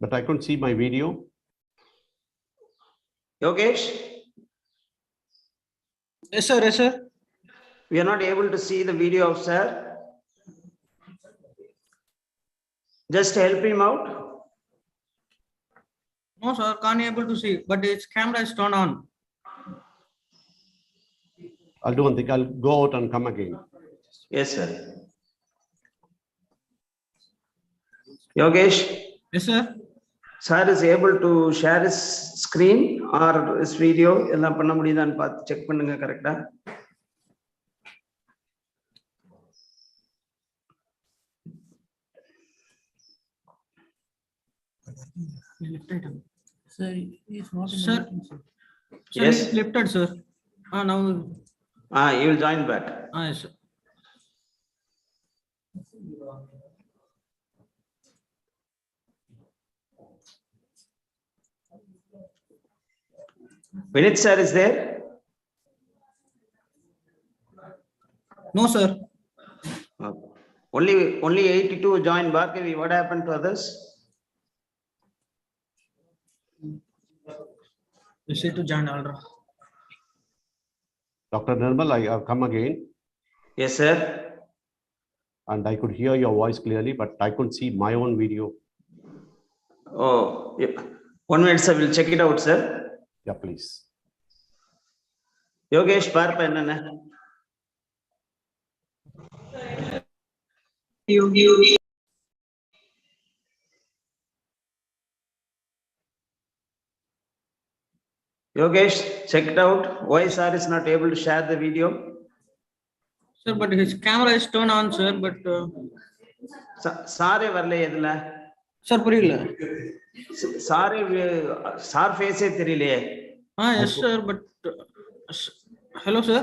but I couldn't see my video. Yogesh? Yes, sir. Yes, sir. We are not able to see the video of sir. Just help him out. No, sir. Can't able to see, but his camera is turned on. I'll do one thing. I'll go out and come again. Yes, sir. Yogesh? Yes, sir. Sir is able to share his screen or his video. எல்லாம் பண்ண முடியுதான்னு பார்த்து check பண்ணுங்க correct. Sir, he's not in the meeting, sir. Sir, Yes. he's lifted, sir. Now. He will join back. Yes, sir. Vinit sir is there? No, sir. Only 82 joined. Bhargavi, what happened to others? You say to join Alra. Dr. Nirmal, I have come again. Yes, sir. And I could hear your voice clearly, but I couldn't see my own video. Oh, yeah. 1 minute, sir. We'll check it out, sir. Yeah, please. Yogesh, பார்ப்ப என்னன்னு. Yogesh, check it out. Why sir is not able to share the video? Sir, but his camera is turned on, sir. But சாரே வரல எதுல? sir, புரியல. சாரே sir ஃபேஸே தெரியலையே. Yes, sir. But hello, sir.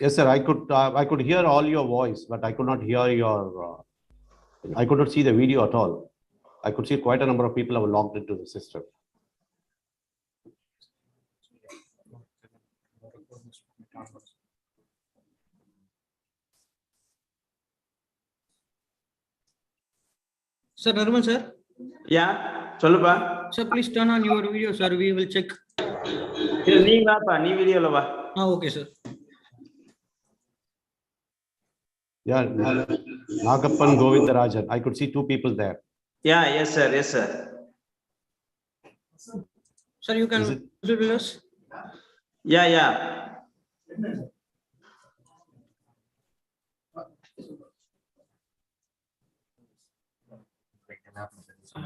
Yes, sir. I could hear all your voice, but I could not hear your. I could not see the video at all. I could see quite a number of people have logged into the system. Sir, Nirmal, sir. Yeah, சொல்லுப்பா. Sir, please turn on your video, sir. We will check. இல்ல நீ வாப்பா, நீ வீடியோல வா. Okay, sir. Yeah, Nagappan Govindarajan. I could see 2 people there. Yeah, yes, sir. Yes, sir. Sir, you can visit with us. Yeah, yeah.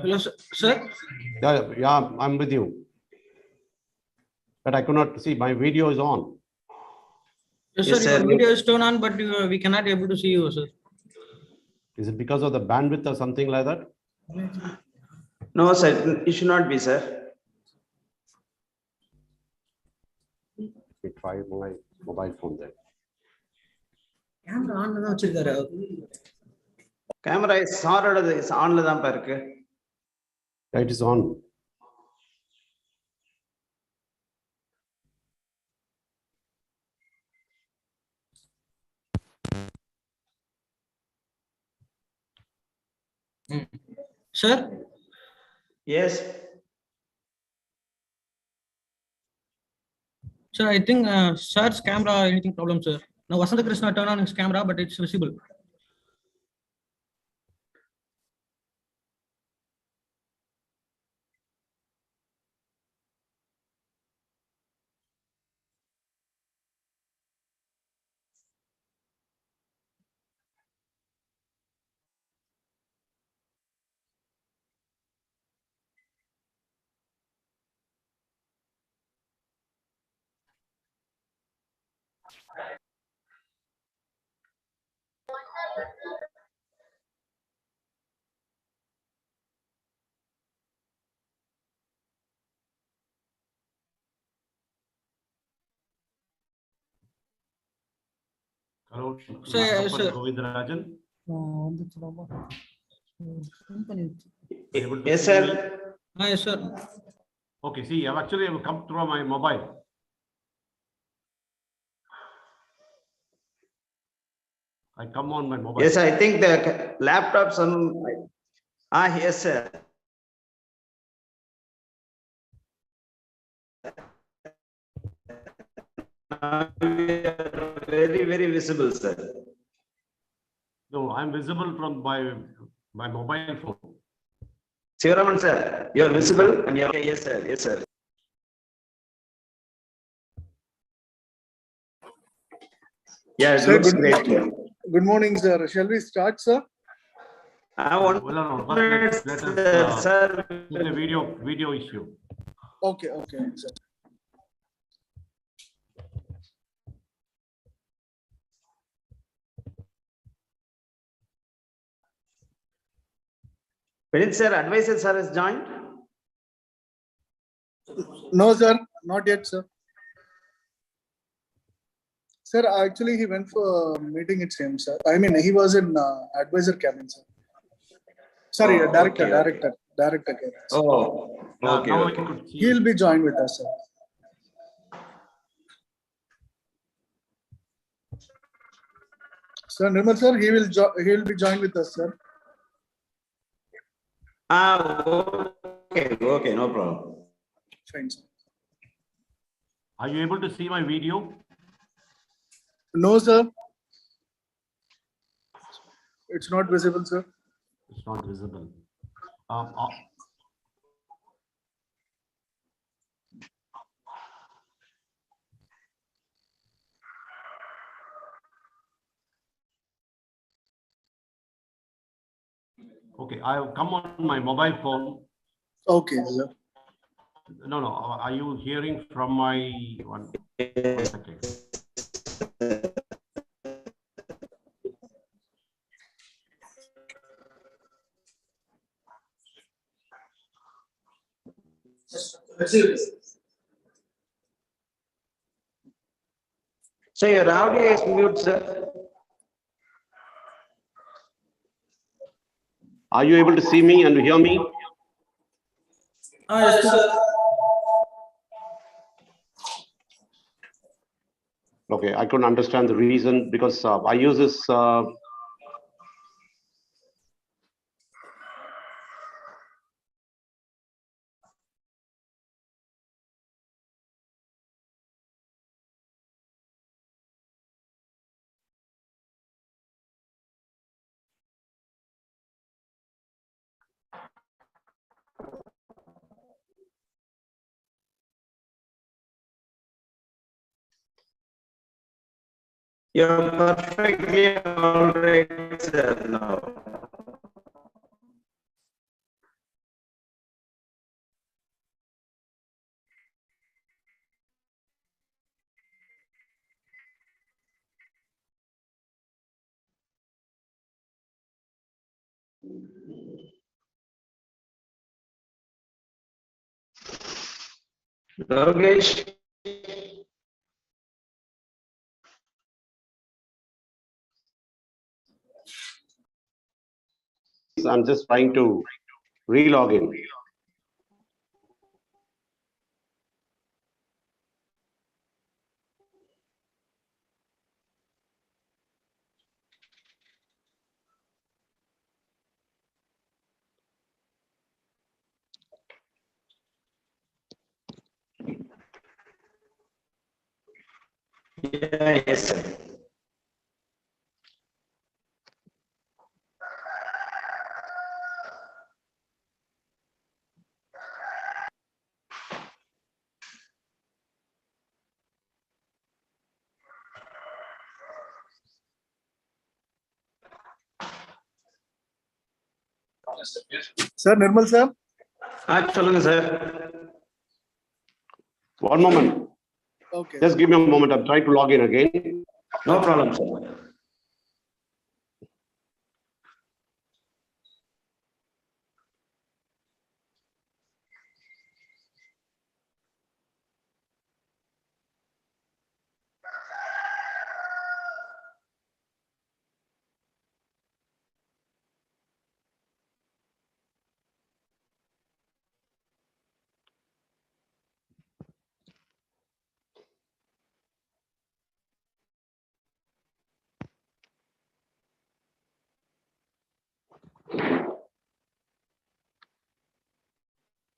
Hello, sir. Yeah, I'm with you. But I could not see. My video is on. Yes, Yes, sir. sir. Your video is turned on, but we cannot able to see you, sir. Is it because of the bandwidth or something like that? No, sir. It should not be, sir. Let me try my mobile phone there. Camera on தான் வச்சிருக்காரு. Camera is சாரோடது ஆன்ல தான் இருக்கு. It is on. Sir? Yes. Sir, I think sir's camera anything problem, sir. Now Vasanta Krishna turn on his camera, but it's visible. Hello, Sir, sir. Govindarajan. Yes, sir. Yes, sir. Okay, see, I've actually come through my mobile. I come on my mobile. Yes, I think the laptops on. Yes, sir. Very, very visible, sir. No, I'm visible from my mobile phone. Sivaraman, sir, you are visible and you are okay. Yes, sir. Yes, sir. Yeah, it Sir, looks great. good morning, sir. Shall we start, sir? I want Well, no, first let us sir. see the video issue. Okay, sir. Vinit sir, advisor sir has joined. No, sir, not yet, sir. Sir, actually, he went for a meeting, it seems, sir. I mean, he was in advisor cabin, sir. Sorry, Oh, director, okay, director, director cabin. Sir. Oh, okay. Now Okay. I could see. He'll be joined with us, sir. Sir, Nirmal sir, he'll be joined with us, sir. Okay, no problem. Fine, sir. Are you able to see my video? No, sir. It's not visible, sir. It's not visible. Okay, I have come on my mobile phone. Okay, sir. No. Are you hearing from my one second? So your audio is mute, sir. Are you able to see me and hear me? Yes, sir. Okay, I couldn't understand the reason because I use this. You're perfectly all right, sir. Now. Logesh. I'm just trying to re-log in. Yeah, yes, sir. Sir, Nirmal sir. சொல்லுங்க sir. One moment. Okay. Just give me a moment. I'm trying to log in again. No problem, sir.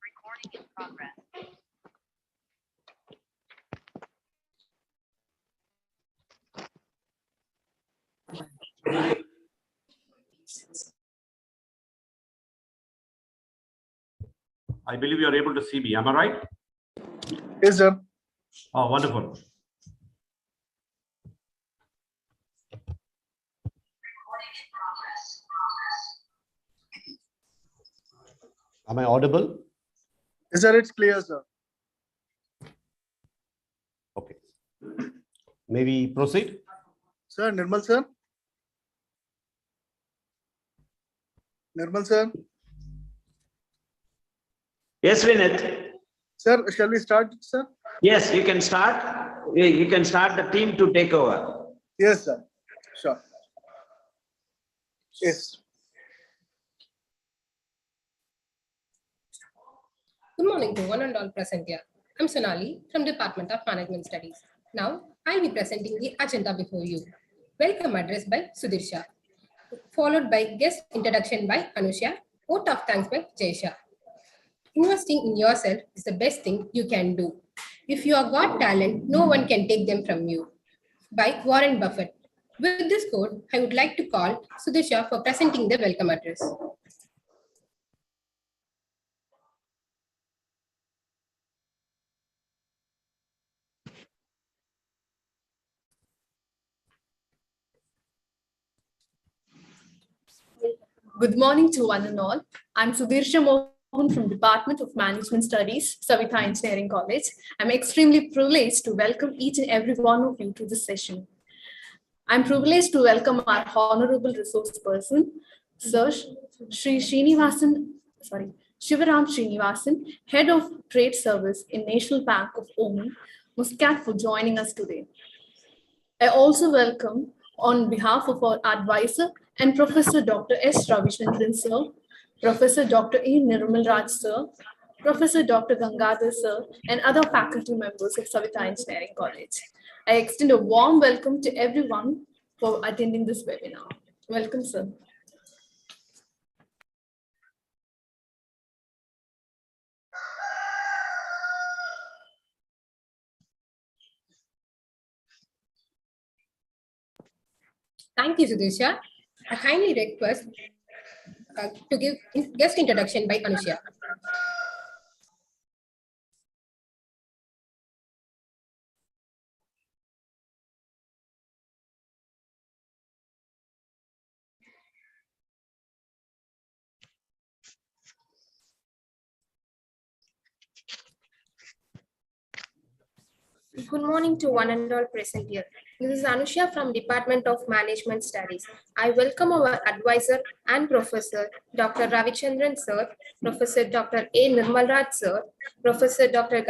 Recording in progress. I believe you are able to see me. Am I right? Yes, sir. Oh, wonderful. Am I audible? Yes, sir. It's clear, sir. Okay. Maybe proceed. Sir, Nirmal, sir. Nirmal, sir. Yes, Vinith. Sir, shall we start, sir? Yes, you can start. You can start the team to take over. Yes, sir. Sure. Yes. Good morning to one and all present here. I'm Sonali from Department of Management Studies. Now, I'll be presenting the agenda before you. Welcome address by Sudhirsha, followed by guest introduction by Anusha, vote of thanks by Jaysha. Investing in yourself is the best thing you can do. If you have got talent, no one can take them from you. By Warren Buffett. With this quote, I would like to call Sudhirsha for presenting the welcome address. Good morning to one and all. I'm Sudhirsha Mohan from Department of Management Studies, Savitha Engineering College. I'm extremely privileged to welcome each and every one of you to this session. I'm privileged to welcome our honorable resource person, Sir Srivasan, Shivaram Srinivasan, Head of Trade Service in National Bank of Oman, Muscat, for joining us today. I also welcome, on behalf of our advisor and Professor Dr. S. Ravichandran sir, Professor Dr. E. Nirmal Raj sir, Professor Dr. Gangadhar sir, and other faculty members of Savitha Engineering College. I extend a warm welcome to everyone for attending this webinar. Welcome, sir. Thank you, Sudhirsha. I kindly request to give guest introduction by Anusha. Good morning to one and all present here. This is Anusha from Department of Management Studies. I welcome our advisor and professor, Dr. Ravichandran sir, Professor Dr. A. Nirmal Raj sir, Professor Dr.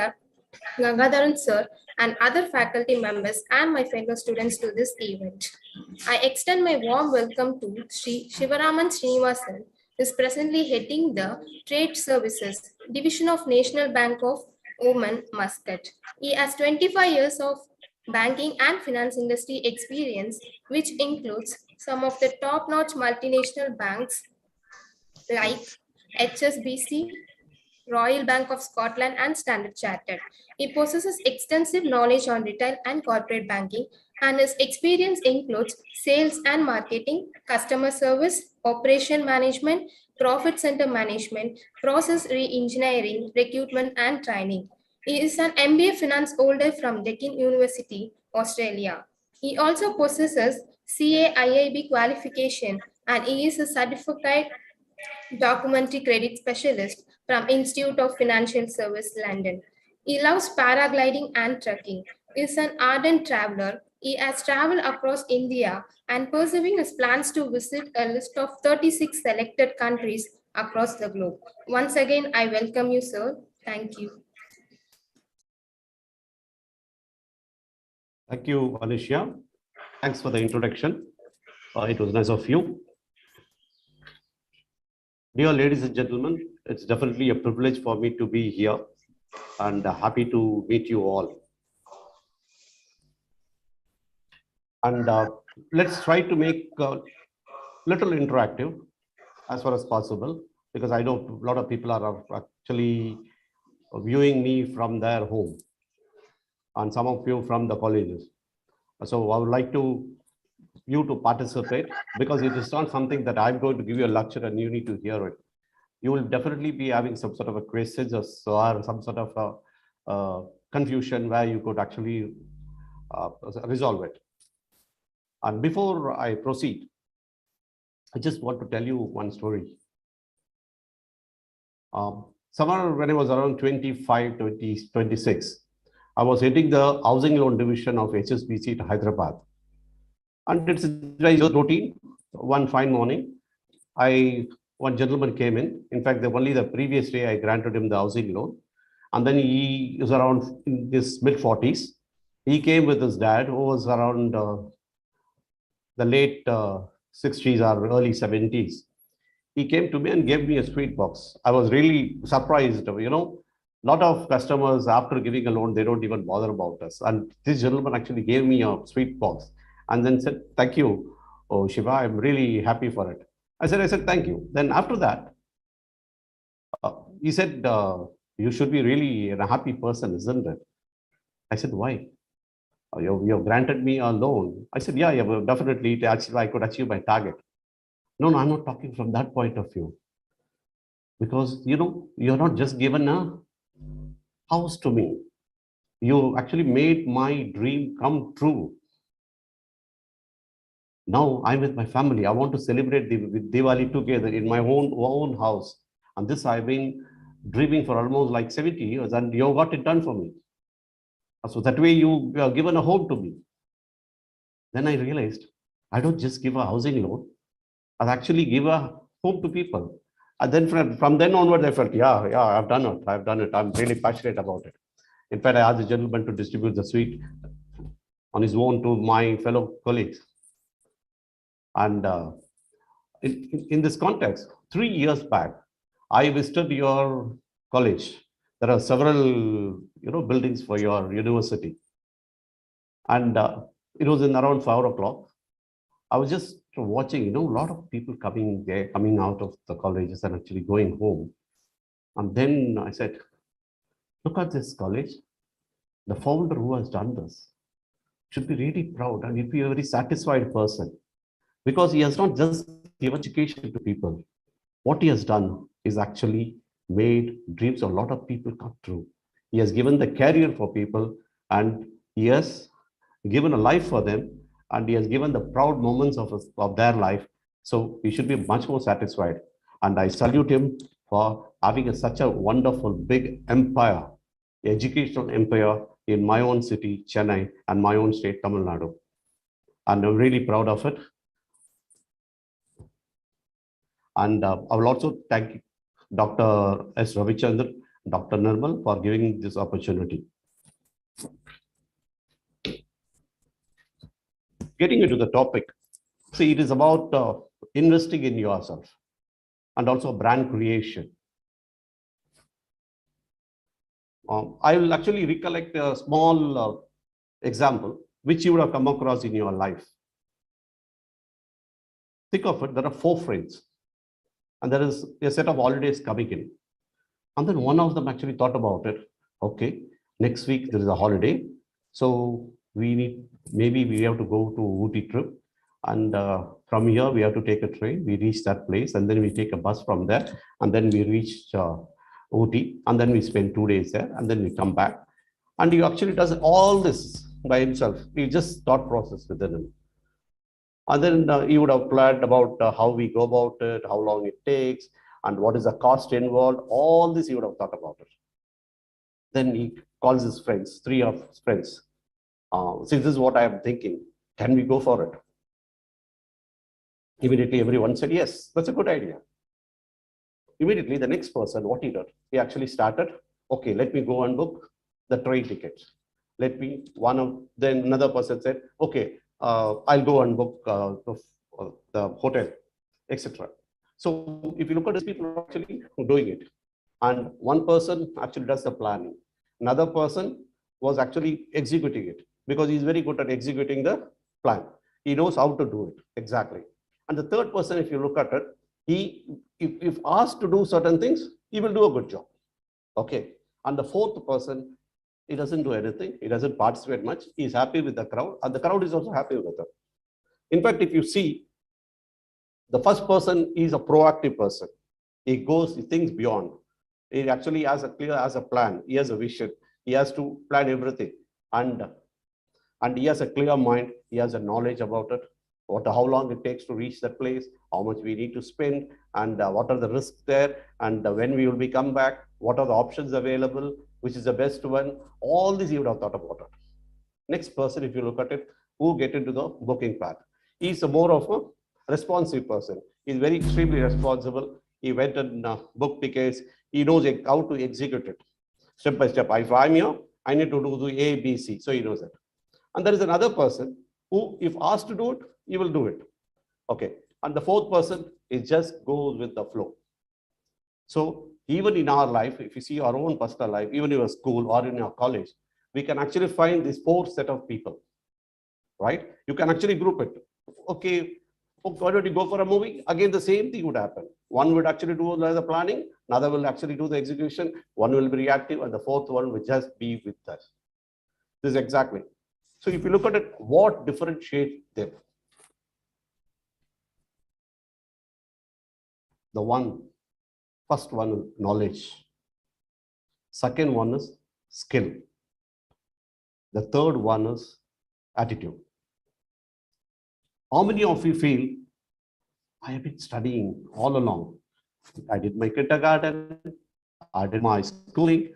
Gangadharan sir, and other faculty members and my fellow students to this event. I extend my warm welcome to Sri Sivaraman Srinivasan, who is presently heading the Trade Services Division of National Bank of Oman, Muscat. He has 25 years of banking and finance industry experience, which includes some of the top-notch multinational banks like HSBC, Royal Bank of Scotland, and Standard Chartered. He possesses extensive knowledge on retail and corporate banking, and his experience includes sales and marketing, customer service, operation management, profit center management, process re-engineering, recruitment, and training. He is an MBA finance holder from Deakin University, Australia. He also possesses CAIIB qualification, and he is a certified documentary credit specialist from Institute of Financial Service, London. He loves paragliding and trekking. He is an ardent traveler. He has traveled across India and pursuing his plans to visit a list of 36 selected countries across the globe. Once again, I welcome you, sir. Thank you. Thank you, Anusha. Thanks for the introduction. It was nice of you. Dear ladies and gentlemen, it's definitely a privilege for me to be here and happy to meet you all. And let's try to make a little interactive as far as possible, because I know a lot of people are actually viewing me from their home and some of you from the colleges. So I would like you to participate, because it is not something that I'm going to give you a lecture and you need to hear it. you will definitely be having some sort of a questions or some sort of a confusion where you could actually resolve it. And before I proceed, I just want to tell you one story. Somewhere when I was around 25, 26, I was heading the housing loan division of HSBC to Hyderabad. And it's very routine. One fine morning, one gentleman came in. In fact, only the previous day I granted him the housing loan. And then he was around in his mid-40s. He came with his dad, who was around the late 60s or early 70s. He came to me and gave me a sweet box. I was really surprised. You know, a lot of customers, after giving a loan, they don't even bother about us. And this gentleman actually gave me a sweet box and then said, "Thank you, oh Shiva, I'm really happy for it." I said, "Thank you." Then after that, he said, "You should be really a happy person, isn't it?" I said, "Why? You have granted me a loan." I said, yeah, well, definitely, I could achieve my target. No, I'm not talking from that point of view. Because, you know, you're not just given a house to me. You actually made my dream come true. Now I'm with my family. I want to celebrate with Diwali together in my own house. And this I've been dreaming for almost like 70 years, and you got it done for me. So that way you have given a home to me. Then I realized I don't just give a housing loan, I actually give a home to people. And then from then onwards, I felt, yeah, I've done it. I'm really passionate about it. In fact, I asked the gentleman to distribute the sweet on his own to my fellow colleagues. And in this context, 3 years back, I visited your college. There are several, buildings for your university. And it was in around 5 o'clock. I was just watching, a lot of people coming out of the colleges and actually going home. And then I said, look at this college. The founder who has done this should be really proud and he'd be a very satisfied person, because he has not just given education to people. What he has done is actually made dreams of a lot of people come true. He has given the career for people, and he has given a life for them, and he has given the proud moments of their life. So he should be much more satisfied. And I salute him for having such a wonderful big empire, educational empire in my own city, Chennai, and my own state, Tamil Nadu. And I'm really proud of it. And I will also thank Dr. S. Ravichandran, Dr. Nirmal for giving this opportunity. Getting into the topic, see, it is about investing in yourself and also brand creation. I will actually recollect a small example which you would have come across in your life. Think of it, there are 4 friends, and there is a set of holidays coming in. And then one of them actually thought about it. Okay, next week there is a holiday. So maybe we have to go to Ooty trip. And from here, we have to take a train. We reach that place, and then we take a bus from there. And then we reach Ooty, and then we spend 2 days there, and then we come back. And he actually does all this by himself. He just thought process within him. And then he would have planned about how we go about it, how long it takes, and what is the cost involved. All this he would have thought about it. Then he calls his friends, 3 of his friends. See, this is what I am thinking. Can we go for it? Immediately, everyone said, yes, that's a good idea. Immediately, the next person, what he did, he actually started, okay, let me go and book the train tickets. Then another person said, okay, I'll go and book the hotel, etc. So if you look at these people are actually doing it, and one person actually does the planning, another person was actually executing it, because he's very good at executing the plan. He knows how to do it exactly. And the third person, if you look at it, if asked to do certain things, he will do a good job. Okay. And the fourth person, he doesn't do anything. He doesn't participate much. He's happy with the crowd, and the crowd is also happy with him. In fact, if you see, the first person is a proactive person. he thinks beyond. He actually has a plan. He has a vision. He has to plan everything. And he has a clear mind. He has a knowledge about it. How long it takes to reach that place, how much we need to spend, and what are the risks there, and when we will be come back, what are the options available, which is the best one. All this you would have thought about it. Next person, if you look at it, who get into the booking path, he's more of a responsive person. He's very extremely responsible. He went and booked tickets. He knows how to execute it step by step. If I'm here, I need to do the A, B, C. So he knows it. And there is another person who, if asked to do it, he will do it. Okay. And the fourth person is just goes with the flow. So even in our life, if you see our own personal life, even in your school or in your college, we can actually find this four set of people, right? You can actually group it. Okay, why don't you go for a movie? Again, the same thing would happen. One would actually do the planning, another will actually do the execution, one will be reactive, and the fourth one will just be with us. This is exactly. So if you look at it, what differentiates them? First one is knowledge. Second one is skill. The third one is attitude. How many of you feel, I have been studying all along? I did my kindergarten, I did my schooling,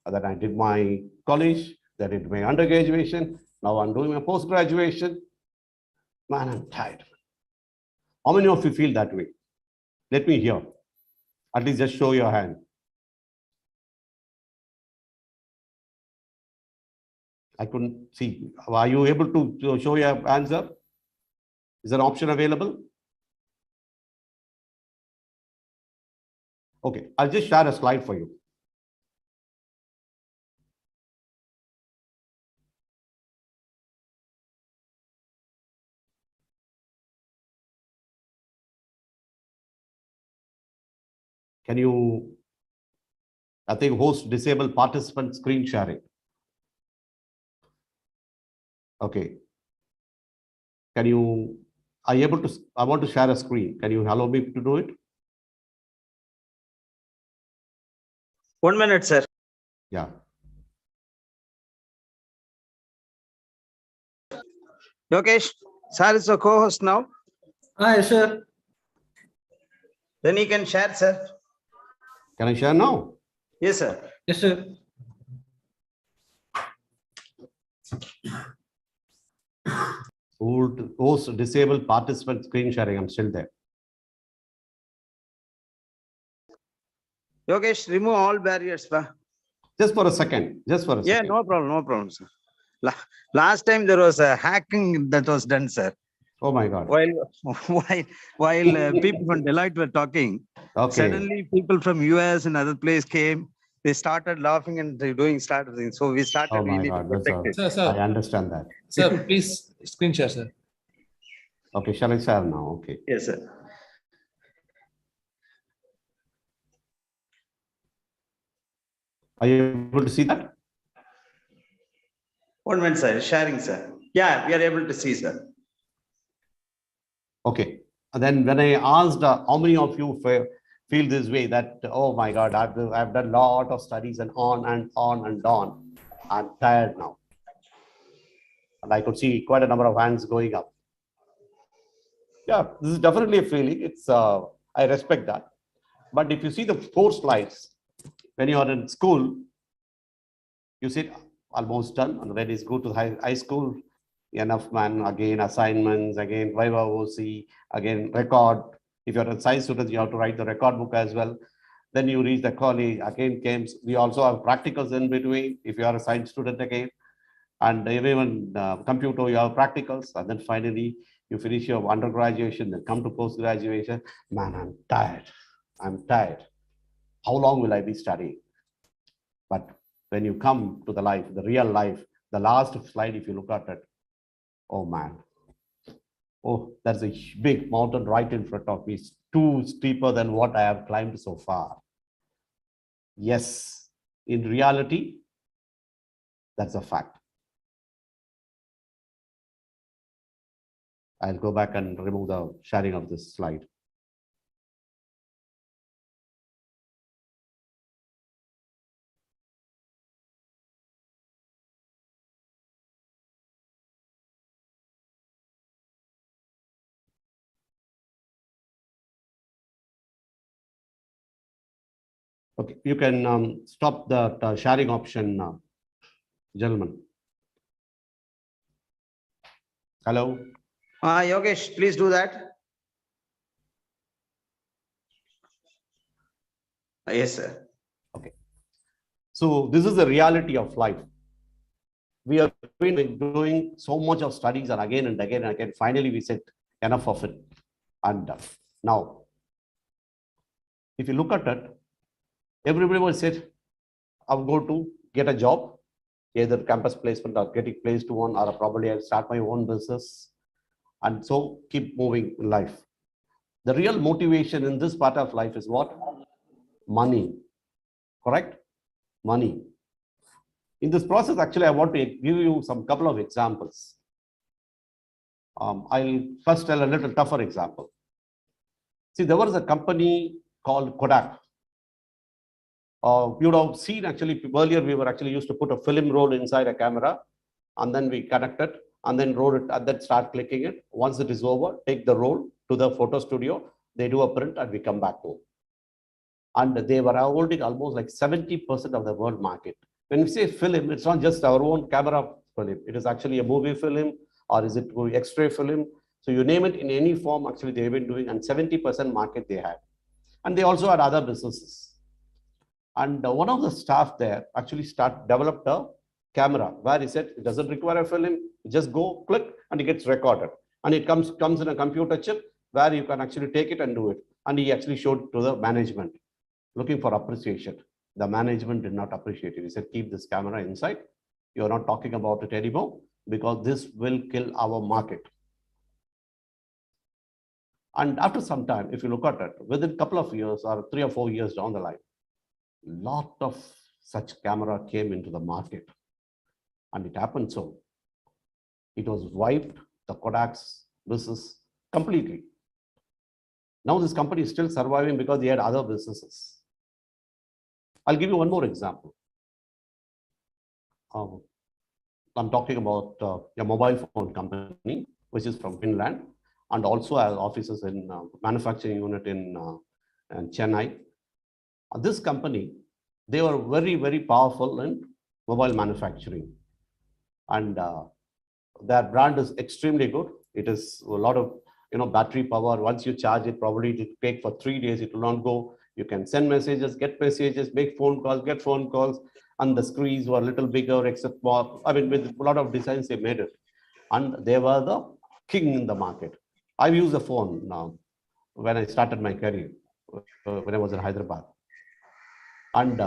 then I did my college, then I did my undergraduation, now I'm doing my post-graduation. Man, I'm tired. How many of you feel that way? Let me hear. At least just show your hand. I couldn't see. Are you able to show your answer? Is an option available? Okay, I'll just share a slide for you. Can you, I think, host disable participant screen sharing? Okay. Can you, are you able to, I want to share a screen. Can you allow me to do it? 1 minute, sir. Yeah. Yogesh, sir is a co-host now. Hi, sir. Then he can share, sir. Can I share now? Yes, sir. Yes, sir. Host disable participant screen sharing. I'm still there. Yogesh, remove all barriers, sir. Just for a second. Just for a Yeah, second. no problem, sir. Last time there was a hacking that was done, sir. Oh my God. While people from Deloitte were talking, Okay. suddenly people from US and other place came. They started laughing and started things. So we started Oh my really God. to That's protect it. Sir, I understand that. sir, please screen share, sir. Okay, shall I share now? Okay. Yes, sir. Are you able to see that? 1 minute, sir. Sharing, sir. Yeah, we are able to see, sir. Okay. And then when I asked how many of you feel this way, that, oh my God, I've done a lot of studies and on and on and on. I'm tired now. And I could see quite a number of hands going up. Yeah, this is definitely a feeling. It's I respect that. But if you see the 4 slides, when you are in school, you sit almost done, and when it's go to high school, enough man, again assignments, again Viva OC, again record. If you're a science student, you have to write the record book as well. Then you reach the college, again camps. We also have practicals in between, if you are a science student again. And even computer, you have practicals. And then finally, you finish your undergraduation, then come to post-graduation. Man, I'm tired. I'm tired. How long will I be studying? But when you come to the life, the real life, the last slide, if you look at it, oh man, oh, there's a big mountain right in front of me. It's too steeper than what I have climbed so far. Yes, in reality, that's a fact. I'll go back and remove the sharing of this slide. Okay, you can stop the sharing option, gentlemen. Hello. Yogesh, please do that. Yes, sir. Okay. So this is the reality of life. We are doing so much of studies and again and again and again. Finally, we said enough of it. And now, if you look at it, everybody will say, I'm going to get a job, either campus placement or getting placed to one, or probably I'll start my own business. And so keep moving in life. The real motivation in this part of life is what? Money. Correct? Money. In this process, actually, I want to give you some couple of examples. I'll first tell a little tougher example. See, there was a company called Kodak. You would have seen actually earlier, we were actually used to put a film roll inside a camera, and then we connect it and then roll it and then start clicking it. Once it is over, take the roll to the photo studio, they do a print and we come back home. And they were holding almost like 70% of the world market. When we say film, it's not just our own camera film. It is actually a movie film, or is it X-ray film? So you name it in any form, actually they've been doing, and 70% market they had. And they also had other businesses. And one of the staff there actually developed a camera where he said, it doesn't require a film, you just go click and it gets recorded. And it comes in a computer chip where you can actually take it and do it. And he actually showed to the management, looking for appreciation. The management did not appreciate it. He said, keep this camera inside. You're not talking about it anymore because this will kill our market. And after some time, if you look at it, within a couple of years or 3 or 4 years down the line, lot of such camera came into the market. And it happened so. It was wiped the Kodak's business completely. Now this company is still surviving because they had other businesses. I'll give you one more example. I'm talking about a mobile phone company, which is from Finland, and also has offices in manufacturing unit in Chennai. This company, they were very, very powerful in mobile manufacturing. And their brand is extremely good. It is a lot of battery power. Once you charge it, probably it will take for 3 days, it will not go. You can send messages, get messages, make phone calls, get phone calls. And the screens were a little bigger, except more, with a lot of designs, they made it. And they were the king in the market. I've used the phone now when I started my career, when I was in Hyderabad. And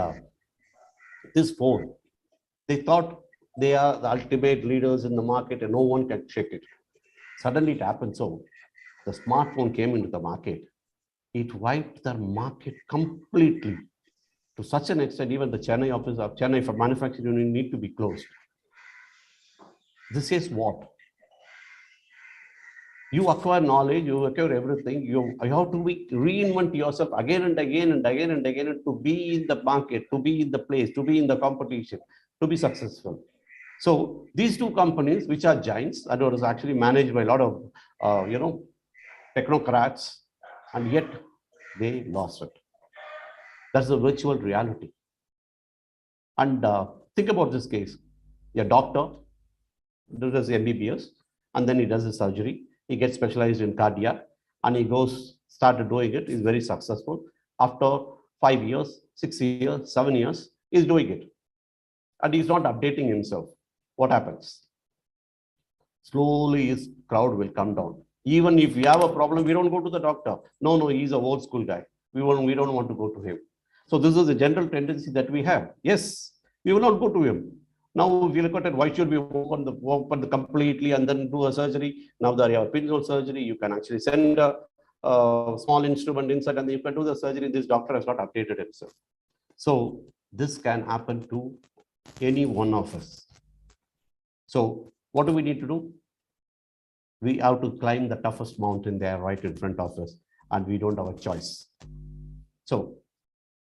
this phone, they thought they are the ultimate leaders in the market and no one can shake it. Suddenly it happened so. The smartphone came into the market. It wiped the market completely. To such an extent, even the Chennai office of Chennai for manufacturing unit need to be closed. This is what? You acquire knowledge, you acquire everything. You have to reinvent yourself again and again and again and again to be in the market, to be in the place, to be in the competition, to be successful. So these two companies, which are giants, and it was actually managed by a lot of technocrats, and yet they lost it. That's the virtual reality. And think about this case. A doctor does MBBS, and then he does his surgery. He gets specialized in cardiac, and he started doing it. He's very successful. After 5 years, 6 years, 7 years, he's doing it. And he's not updating himself. What happens? Slowly his crowd will come down. Even if we have a problem, we don't go to the doctor. No, he's a old school guy. We don't want to go to him. So this is a general tendency that we have. Yes, we will not go to him. Now, if you look at it, why should we open the completely and then do a surgery? Now that you have pinhole surgery, you can actually send a small instrument inside and you can do the surgery. This doctor has not updated himself. So this can happen to any one of us. So what do we need to do? We have to climb the toughest mountain there right in front of us, and we don't have a choice. So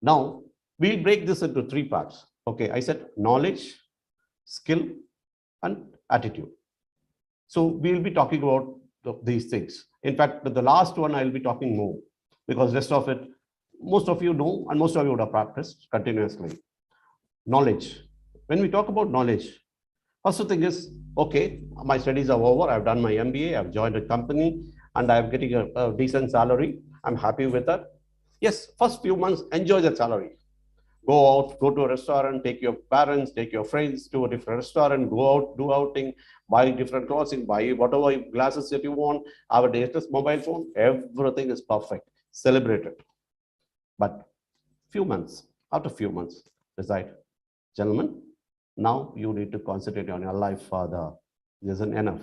now we'll break this into 3 parts. Okay, I said knowledge, skill, and attitude. So we'll be talking about these things. In fact, the last one I'll be talking more, because rest of it most of you know, and most of you would have practiced continuously. Knowledge. When we talk about knowledge, first thing is, okay, my studies are over. I've done my MBA. I've joined a company, and I'm getting a decent salary. I'm happy with that. Yes, first few months, enjoy the salary. Go out, go to a restaurant, take your parents, take your friends to a different restaurant, go out, do outing, buy different clothing, buy whatever glasses that you want, have a latest mobile phone, everything is perfect. Celebrate it. But after few months, decide, gentlemen, now you need to concentrate on your life further. This isn't enough.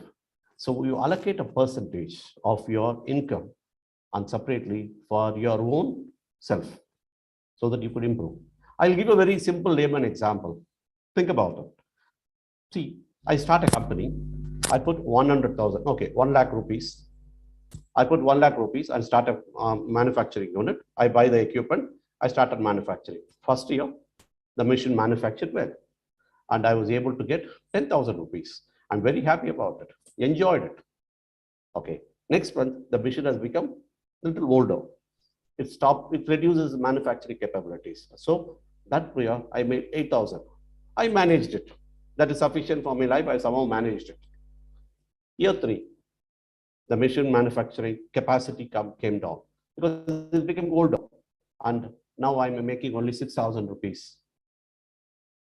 So you allocate a percentage of your income and separately for your own self so that you could improve. I'll give a very simple layman example. Think about it. See, I start a company. I put 100,000, okay, 1 lakh rupees. I put 1 lakh rupees and start a manufacturing unit. I buy the equipment. I started manufacturing. First year, the machine manufactured well. And I was able to get 10,000 rupees. I'm very happy about it. Enjoyed it. Okay. Next month, the machine has become a little older. It reduces manufacturing capabilities. So that year, I made 8,000. I managed it. That is sufficient for my life. I somehow managed it. Year 3, the machine manufacturing capacity came down because it became older. And now I'm making only 6,000 rupees.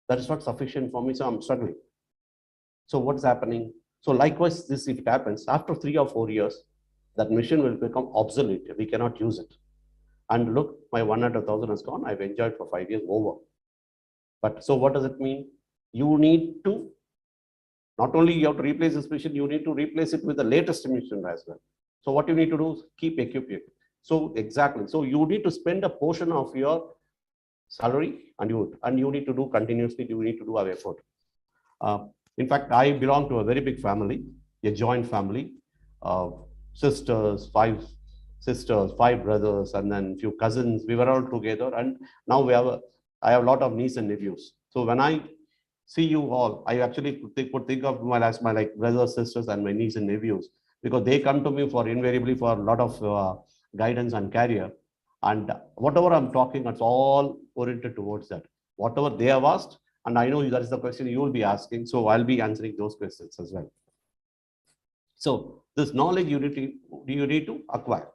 That is not sufficient for me, so I'm struggling. So what's happening? So likewise, this, if it happens, after 3 or 4 years, that machine will become obsolete. We cannot use it. And look, my 100,000 has gone. I've enjoyed for 5 years over. But so what does it mean? You need to, not only you have to replace this machine, you need to replace it with the latest machine as well. So what you need to do is keep equipping. So exactly. So you need to spend a portion of your salary and you need to do continuously, you need to do our effort. In fact, I belong to a very big family, a joint family, sisters, 5 sisters, 5 brothers, and then few cousins. We were all together, and now I have a lot of nieces and nephews. So when I see you all, I actually could think of my as my like brothers, sisters, and my nieces and nephews, because they come to me for invariably for a lot of guidance and career. And whatever I'm talking, it's all oriented towards that. Whatever they have asked, and I know that is the question you will be asking, so I'll be answering those questions as well. So this knowledge you need to acquire.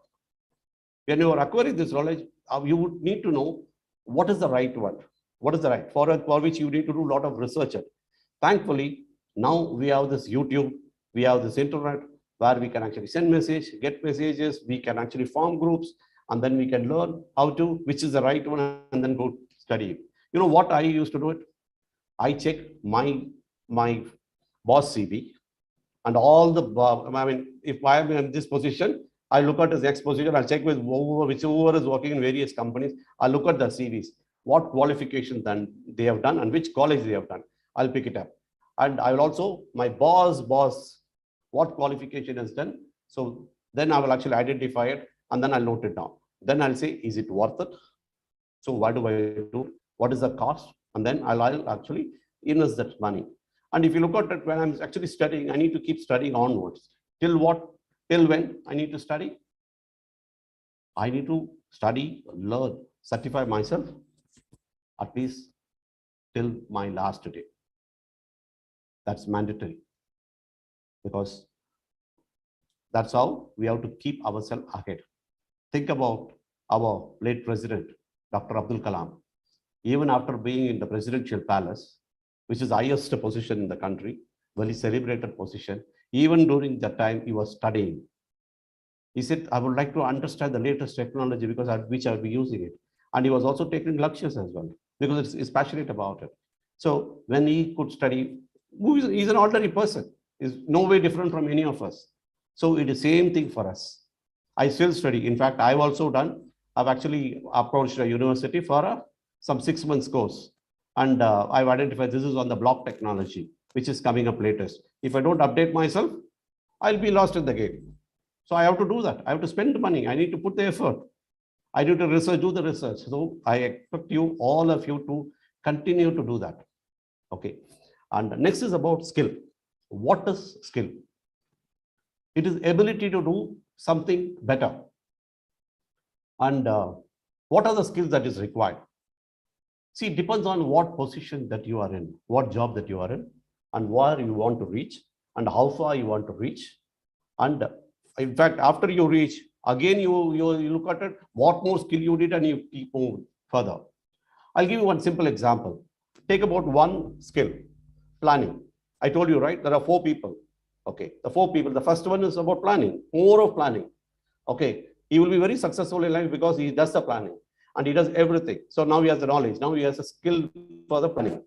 When you are acquiring this knowledge, you would need to know what is the right one. What is the right for which you need to do a lot of research. Thankfully, now we have this YouTube, we have this internet where we can actually send message, get messages, we can actually form groups, and then we can learn how to, which is the right one, and then go study. You know what I used to do it? I check my boss CV and all the, I mean, if I am in this position, I look at his next position, I'll check with whichever is working in various companies, I'll look at the CVs, what qualifications then they have done and which college they have done. I'll pick it up. And I will also, my boss, what qualification is done. So then I will actually identify it and then I'll note it down. Then I'll say, is it worth it? So what do I do? What is the cost? And then I'll actually invest that money. And if you look at it, when I'm actually studying, I need to keep studying onwards. Till what? Till when I need to study? I need to study, learn, certify myself at least till my last day. That's mandatory because that's how we have to keep ourselves ahead. Think about our late president, Dr. Abdul Kalam. Even after being in the presidential palace, which is the highest position in the country, very celebrated position, even during that time he was studying. He said, I would like to understand the latest technology because which I'll be using it. And he was also taking lectures as well because he's passionate about it. So when he could study, he's an ordinary person. He's no way different from any of us. So it is the same thing for us. I still study. In fact, I've actually approached a university for some 6 months course. And I've identified this is on the block technology, which is coming up latest. If I don't update myself, I'll be lost in the game. So I have to do that. I have to spend the money. I need to put the effort. I need to do the research. So I expect you, all of you, to continue to do that. Okay. And next is about skill. What is skill? It is ability to do something better. And What are the skills that is required? See, it depends on what position that you are in, what job that you are in, and where you want to reach, and how far you want to reach. And in fact, after you reach, again, you look at it, what more skill you need, and you keep moving further. I'll give you one simple example. Take about one skill, planning. I told you, right? There are 4 people. Okay, the 4 people. The first one is about planning, more of planning. Okay, he will be very successful in life because he does the planning and he does everything. So now he has the knowledge. Now he has a skill for the planning.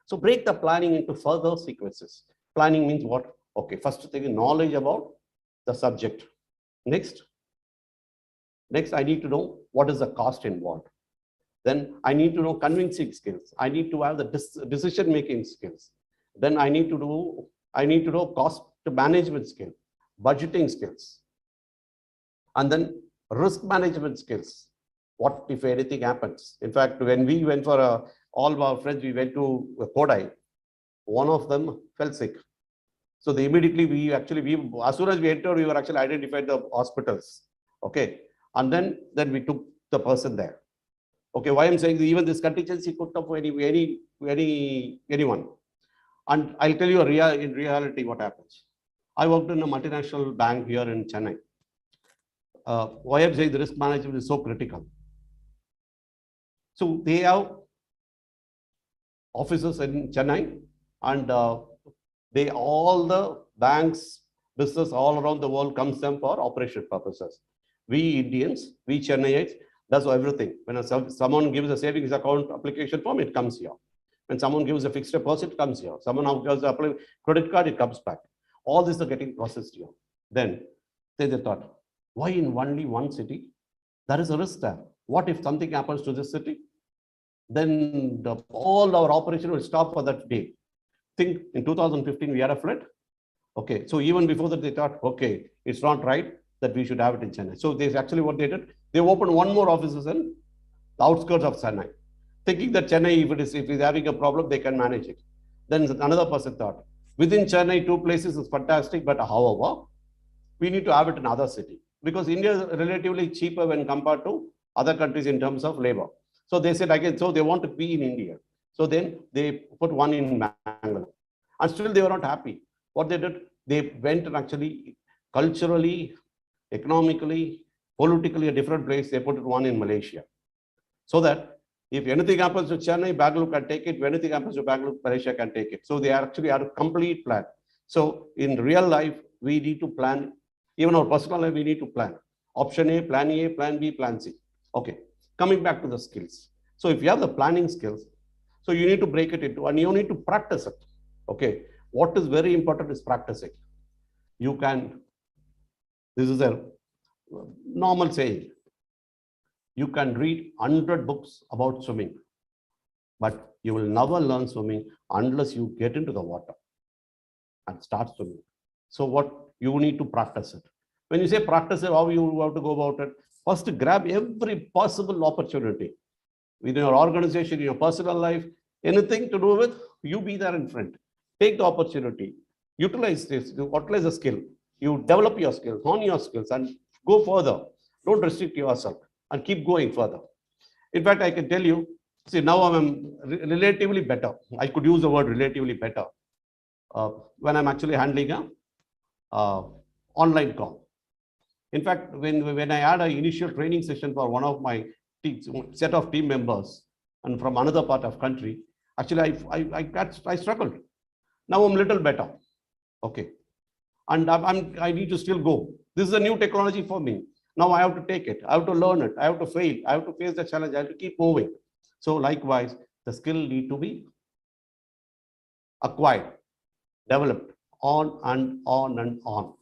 So break the planning into further sequences. Planning means what? Okay, first thing, knowledge about the subject. Next, I need to know what is the cost involved. Then I need to know convincing skills. I need to have the decision-making skills. Then I need to know cost management skill, budgeting skills, and then risk management skills. What if anything happens? In fact, when we went for all of our friends, we went to Kodai. One of them fell sick. So they immediately, we as soon as we entered, we were actually identified the hospitals. Okay. And then we took the person there. Okay. Why I'm saying even this contingency could come for anyone. And I'll tell you in reality what happens. I worked in a multinational bank here in Chennai. Why I'm saying the risk management is so critical. So they have offices in Chennai, and all the banks, business all around the world comes them for operation purposes. We Indians, we Chennaiites, does everything. When someone gives a savings account application form, it comes here. When someone gives a fixed deposit, it comes here. Someone who gives a credit card, it comes back. All these are getting processed here. Then they thought, why in only one city? There is a risk there. What if something happens to this city? Then all our operation will stop for that day. Think in 2015, we had a flood. Okay, so even before that, they thought, okay, it's not right that we should have it in Chennai. So they actually what they did, they opened one more offices in the outskirts of Chennai, thinking that Chennai, if it's having a problem, they can manage it. Then another person thought, within Chennai, 2 places is fantastic, but however, we need to have it in other city because India is relatively cheaper when compared to other countries in terms of labor. So they said again, so they want to be in India. So then they put one in Bangalore. And still they were not happy. What they did, they went and actually culturally, economically, politically a different place. They put one in Malaysia. So that if anything happens to Chennai, Bangalore can take it. If anything happens to Bangalore, Malaysia can take it. So they actually had a complete plan. So in real life, we need to plan. Even our personal life, we need to plan. Option A, Plan B, Plan C. Okay. Coming back to the skills. So if you have the planning skills, so you need to break it into, and you need to practice it. Okay. What is very important is practicing. You can, this is a normal saying, you can read 100 books about swimming, but you will never learn swimming unless you get into the water and start swimming. So what you need to practice it. When you say practice it, how you have to go about it? First, grab every possible opportunity within your organization, in your personal life, anything to do with, you be there in front. Take the opportunity, utilize this, utilize the skill. You develop your skills, hone your skills, and go further. Don't restrict yourself and keep going further. In fact, I can tell you, see, now I'm relatively better. I could use the word relatively better when I'm actually handling a online call. In fact, when I had an initial training session for one of my set of team members and from another part of country, actually I struggled. Now I'm a little better. Okay. And I need to still go. This is a new technology for me. Now I have to take it. I have to learn it. I have to fail. I have to face the challenge. I have to keep moving. So likewise, the skill need to be acquired, developed on and on and on.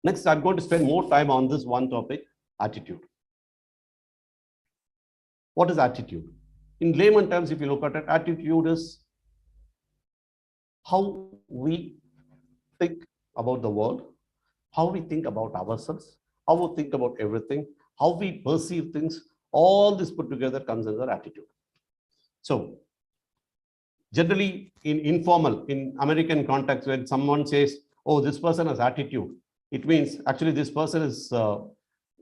Next, I'm going to spend more time on this one topic, attitude. What is attitude? In layman terms, if you look at it, attitude is how we think about the world, how we think about ourselves, how we think about everything, how we perceive things. All this put together comes under attitude. So generally in American context, when someone says, oh, this person has attitude, it means actually this person is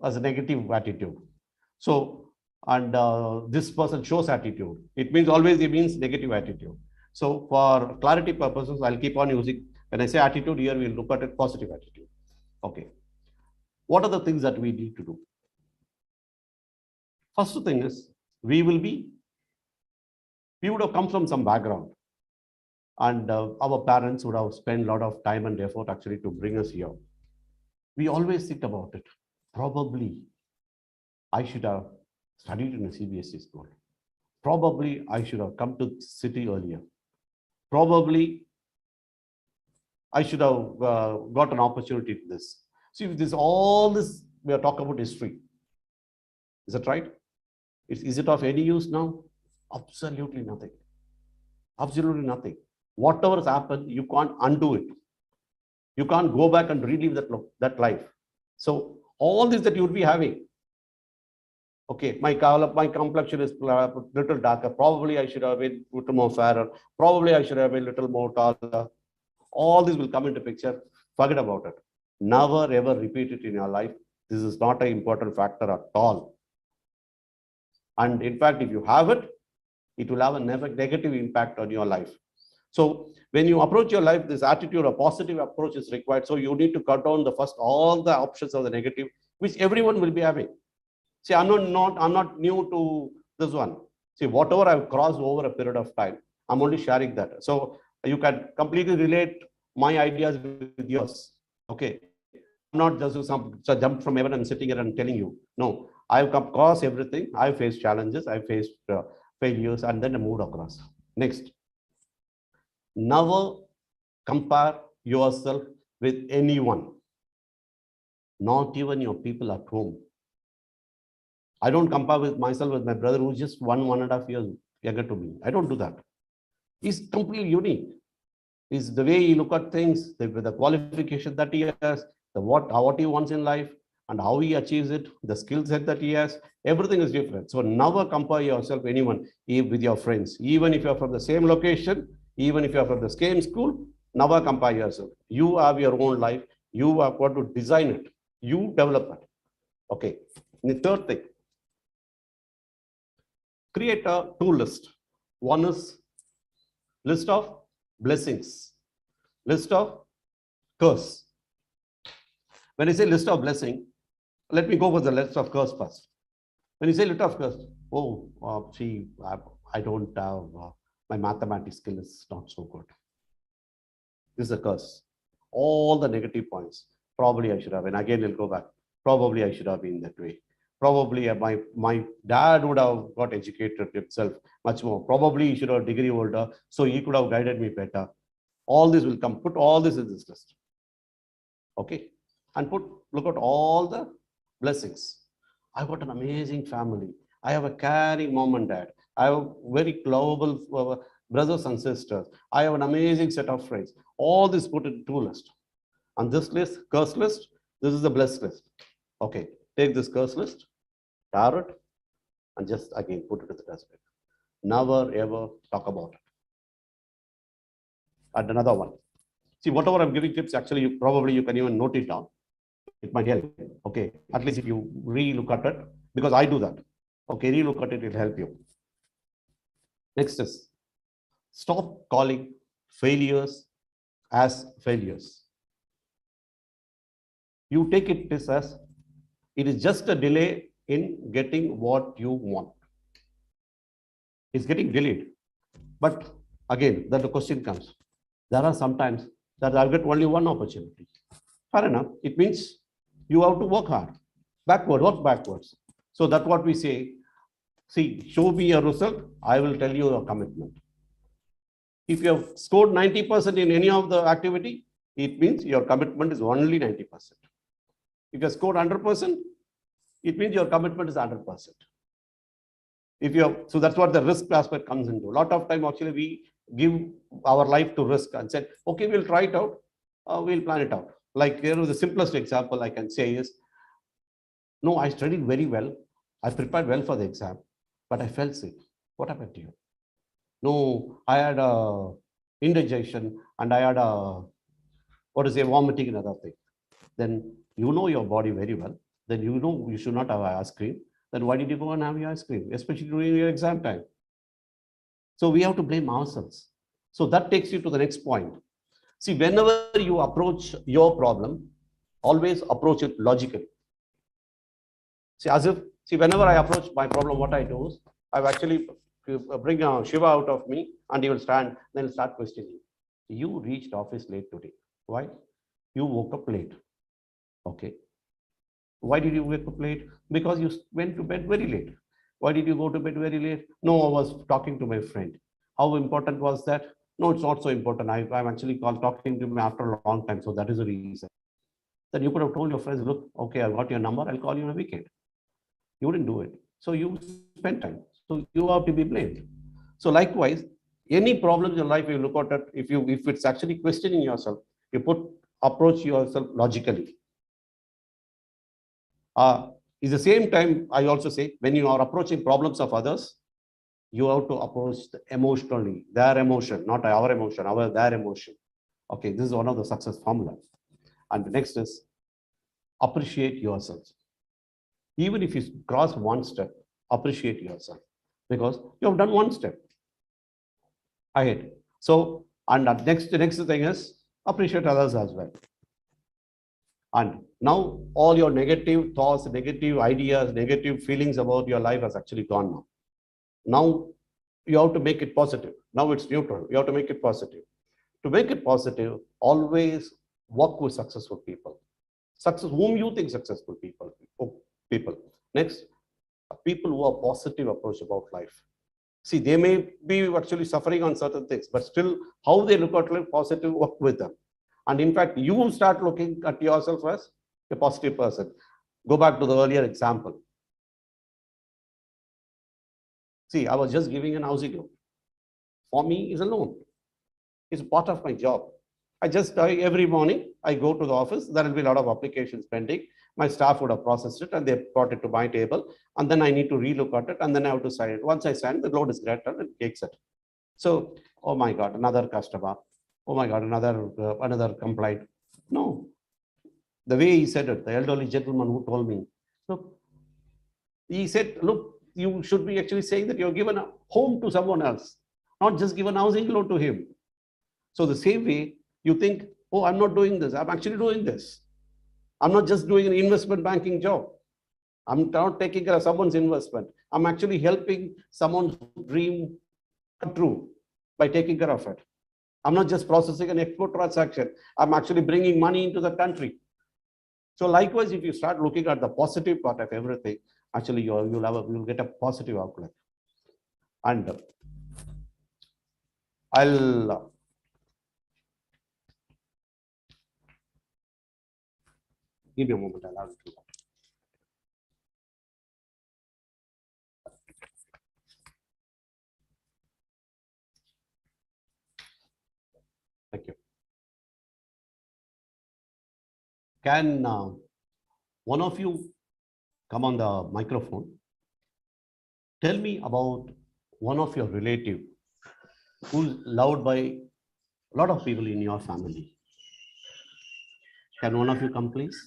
has a negative attitude. So, and this person shows attitude. It means always it means negative attitude. So for clarity purposes, I'll keep on using, when I say attitude here, we'll look at it positive attitude. Okay. What are the things that we need to do? First thing is, we would have come from some background, and our parents would have spent a lot of time and effort actually to bring us here. We always think about it. Probably I should have studied in a CBSE school. Probably I should have come to city earlier. Probably I should have got an opportunity to this. See, this all this we are talking about history. Is that right? Is it of any use now? Absolutely nothing. Absolutely nothing. Whatever has happened, you can't undo it. You can't go back and relive that life. So all this that you would be having, okay, my complexion is a little darker. Probably I should have been a little more fairer. Probably I should have been a little more taller. All this will come into picture. Forget about it. Never ever repeat it in your life. This is not an important factor at all. And in fact, if you have it, it will have a negative impact on your life. So when you approach your life, this attitude, a positive approach is required. So you need to cut down all the options of the negative, which everyone will be having. See, I'm not new to this one. See, whatever I've crossed over a period of time, I'm only sharing that. So you can completely relate my ideas with yours. Okay. I'm not just jump from heaven and sitting here and telling you. No, I've come across everything. I've faced challenges. I've faced failures, and then I moved across. Next. Never compare yourself with anyone, not even your people at home. I don't compare with myself with my brother who's just 1.5 years younger to me. I don't do that. He's completely unique. It's the way he look at things, the qualification that he has, what he wants in life, and how he achieves it, the skill set that he has, everything is different. So never compare yourself anyone with your friends, even if you're from the same location, even if you're from the same school, never compare yourself. You have your own life. You have got to design it. You develop it. Okay. And the third thing, create a to list. One is list of blessings, list of curse. When I say list of blessing, let me go for the list of curse first. When you say list of curse, see, I don't have, my mathematics skill is not so good. This is a curse. All the negative points. Probably I should have, and again I'll go back. Probably I should have been that way. Probably my dad would have got educated himself much more. Probably he should have a degree holder, so he could have guided me better. All this will come. Put all this in this list. Okay. And look at all the blessings. I've got an amazing family. I have a caring mom and dad. I have very lovable brothers and sisters. I have an amazing set of friends. All this put in two list. And this list, curse list, this is the blessed list. Okay, take this curse list, tear it, and just again put it in the dustbin. Never ever talk about it. And another one. See, whatever I'm giving tips, actually, you can even note it down. It might help. Okay, at least if you re-look at it, because I do that. Okay, re-look at it, it'll help you. Next is stop calling failures as failures. You take it as it is just a delay in getting what you want. It's getting delayed. But again, then the question comes. There are sometimes that I'll get only one opportunity. Fair enough. It means you have to work hard. Work backwards. So that's what we say. See, show me a result, I will tell you a commitment. If you have scored 90% in any of the activity, it means your commitment is only 90%. If you have scored 100%, it means your commitment is 100%. So that's what the risk aspect comes into. A lot of time, actually, we give our life to risk and said, okay, we'll try it out. We'll plan it out. Like here, the simplest example I can say is, no, I studied very well. I prepared well for the exam, but I felt sick. What happened to you? No, I had a indigestion and I had vomiting and other thing. Then you know your body very well. Then you know you should not have ice cream. then why did you go and have your ice cream, especially during your exam time? So we have to blame ourselves. So that takes you to the next point. See, whenever you approach your problem, always approach it logically. See, whenever I approach my problem, what I do is I've actually bring Shiva out of me, and he will stand, then he'll start questioning. You reached office late today. Why? You woke up late. Okay. Why did you wake up late? Because you went to bed very late. Why did you go to bed very late? No, I was talking to my friend. How important was that? No, it's not so important. I'm actually talking to him after a long time, so that is the reason. Then you could have told your friends, look, okay, I've got your number, I'll call you on a weekend. You didn't do it. So you spent time. So you have to be blamed. So likewise, any problem in your life, you look at it, if it's actually questioning yourself, you approach yourself logically. At the same time, I also say, when you are approaching problems of others, you have to approach emotionally, their emotion, not our emotion, their emotion. Okay, this is one of the success formula. And the next is appreciate yourself. Even if you cross one step, appreciate yourself, because you have done one step ahead. So, and the next thing is appreciate others as well. And now all your negative thoughts, negative ideas, negative feelings about your life has actually gone now. Now you have to make it positive. Now it's neutral. You have to make it positive. To make it positive, always work with successful people. Whom you think successful people. Next, people who are positive approach about life. See, they may be actually suffering on certain things, but still how they look at life, positive, work with them. And in fact, you start looking at yourself as a positive person. Go back to the earlier example. See, I was just giving an housing loan. For me, it's a loan. It's part of my job. Every morning, I go to the office. There will be a lot of applications pending. My staff would have processed it and they brought it to my table. And then I need to relook at it and then I have to sign it. Once I sign, the load is greater and it takes it. So, oh my God, another customer. Oh my God, another complaint. No. The way he said it, the elderly gentleman who told me, look, he said, look, you should be actually saying that you're given a home to someone else, not just given housing loan to him. So the same way you think, oh, I'm not doing this. I'm actually doing this. I'm not just doing an investment banking job. I'm not taking care of someone's investment. I'm actually helping someone's dream come true by taking care of it. I'm not just processing an export transaction. I'm actually bringing money into the country. So likewise, if you start looking at the positive part of everything, actually you'll get a positive outlook. And I'll give you a moment. I'll have to do that. Thank you. Can one of you come on the microphone? Tell me about one of your relative who's loved by a lot of people in your family. Can one of you come, please?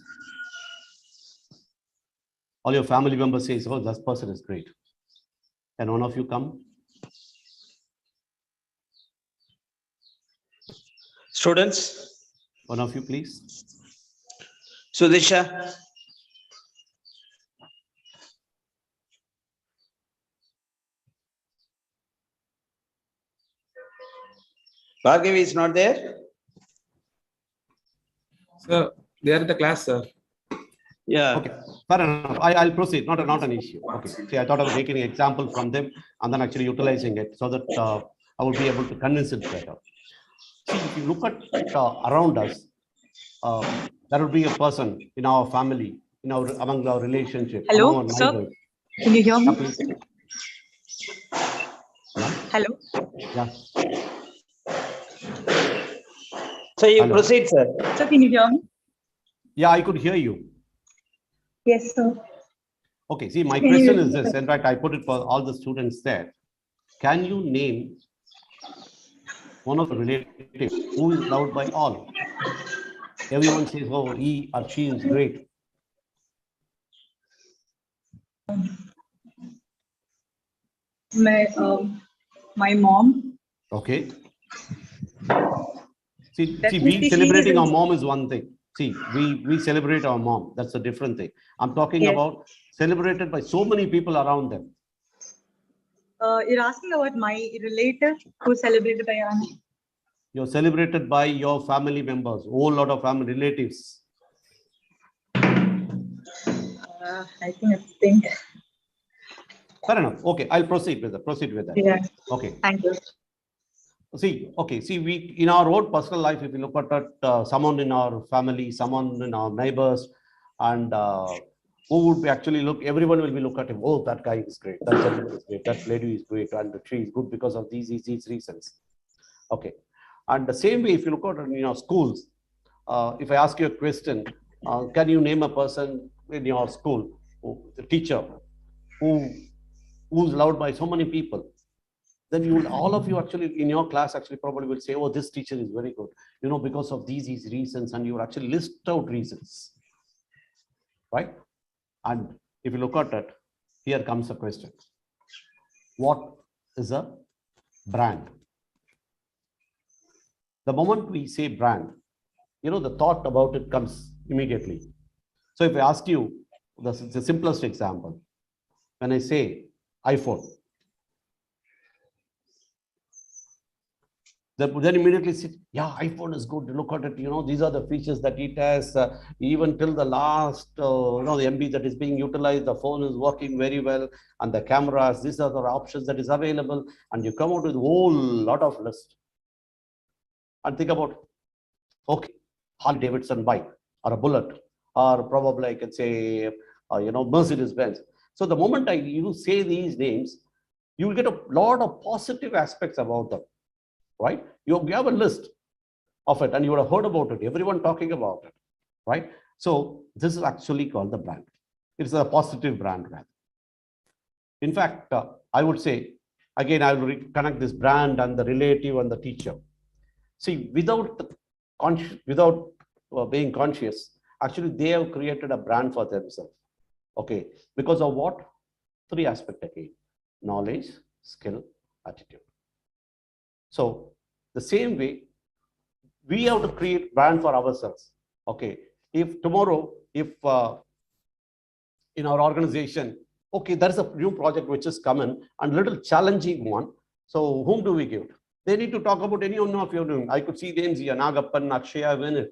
All your family members say, oh, this person is great. Can one of you come? Students? One of you, please. Sudisha? Bhargavi is not there? Sir, they are in the class, sir. Yeah. Okay, fair enough. I'll proceed. Not an issue. Okay. See, I thought I was making an example from them and then actually utilizing it so that I would be able to convince it better. See, if you look at around us, there will be a person in our family, among our relationship. Hello, sir. Neighbors. Can you hear me? Yeah. Hello. Yeah. So you Hello. proceed, sir. Sir, can you hear me? Yeah, I could hear you. Yes, sir. Okay, see, my question is this. In fact, I put it for all the students there. Can you name one of the relatives who is loved by all? Everyone says, oh, he or she is great. My mom. Okay. See, Definitely we she celebrating our is. mom is one thing. See, we celebrate our mom. That's a different thing. I'm talking Yes. about celebrated by so many people around them. You're asking about my relative who celebrated by Anand. You're celebrated by your family members, whole lot of family relatives. I think. Fair enough. Okay, I'll proceed with that. Proceed with that. Yeah. Okay. Thank you. See, okay. See, we in our own personal life, if you look at someone in our family, someone in our neighbors, and who would be actually look, everyone will be look at him. Oh, that guy is great. That gentleman is great. That lady is great, and she is good because of these reasons. Okay. And the same way, if you look at in your schools, if I ask you a question, can you name a person in your school, the teacher, who's loved by so many people? Then you will, all of you actually in your class actually probably will say, oh, this teacher is very good, because of these reasons, and you will actually list out reasons, right? And if you look at it, here comes a question. What is a brand? The moment we say brand, the thought about it comes immediately. So if I ask you, the simplest example, when I say iPhone, then immediately say, yeah, iPhone is good. Look at it. These are the features that it has. Even till the last, the MB that is being utilized, the phone is working very well, and the cameras. These are the options that is available, and you come out with a whole lot of list. And think about, okay, Harley Davidson bike, or a Bullet, or probably I can say, Mercedes Benz. So the moment you say these names, you will get a lot of positive aspects about them. Right? You have a list of it and you would have heard about it. Everyone talking about it, right? So this is actually called the brand. It's a positive brand. In fact, I would say, again, I will connect this brand and the relative and the teacher. See, without being conscious, actually they have created a brand for themselves. Okay, because of what? Three aspects again: knowledge, skill, attitude. So the same way, we have to create brand for ourselves. Okay, if tomorrow, if in our organization, okay, there is a new project which is coming and little challenging one. So whom do we give? They need to talk about any one of you. I could see names here: Nagappan, Akshaya, Vinit.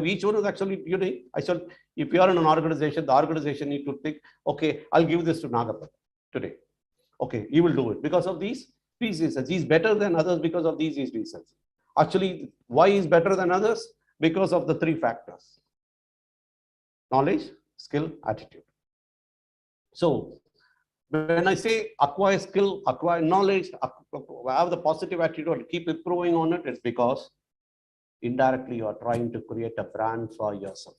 Each one is actually unique. I said, if you are in an organization, the organization need to think, okay, I'll give this to Nagappan today. Okay, he will do it because of these reasons. He's better than others because of these reasons. Actually, why is better than others? Because of the three factors: knowledge, skill, attitude. So when I say acquire skill, acquire knowledge, have the positive attitude and keep improving on it, it's because indirectly you are trying to create a brand for yourself.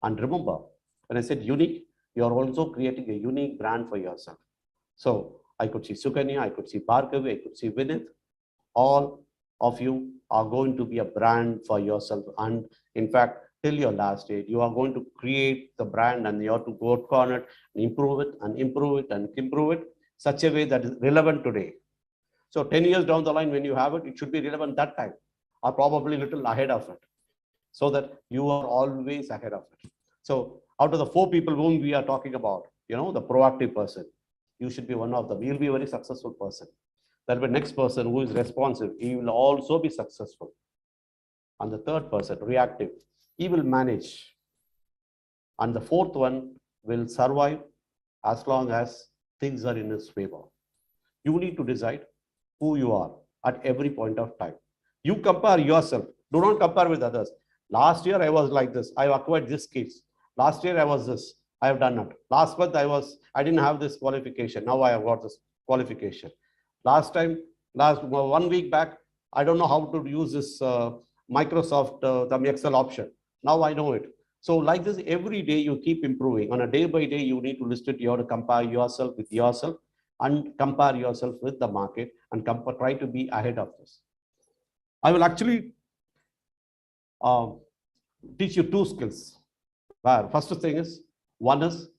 And remember, when I said unique, you are also creating a unique brand for yourself. So I could see Sukanya, I could see Bhargavi, I could see Vinith. All of you are going to be a brand for yourself. And in fact, till your last day, you are going to create the brand and you have to work on it, and improve it and improve it and improve it such a way that is relevant today. So 10 years down the line, when you have it, it should be relevant that time, or probably a little ahead of it, so that you are always ahead of it. So out of the 4 people whom we are talking about, the proactive person, you should be one of them. You'll be a very successful person. That the next person who is responsive, he will also be successful. And the third person, reactive, he will manage. And the fourth one will survive as long as things are in his favor. You need to decide who you are at every point of time. You compare yourself. Do not compare with others. Last year I was like this. I acquired this skills. Last year I was this. I have done it. Last month I didn't have this qualification. Now I have got this qualification. Last 1 week back, I don't know how to use this Microsoft the Excel option. Now I know it. So like this, every day you keep improving. On a day by day, you need to list it. You have to compare yourself with yourself and compare yourself with the market and try to be ahead of this. I will actually teach you 2 skills. First thing is, one is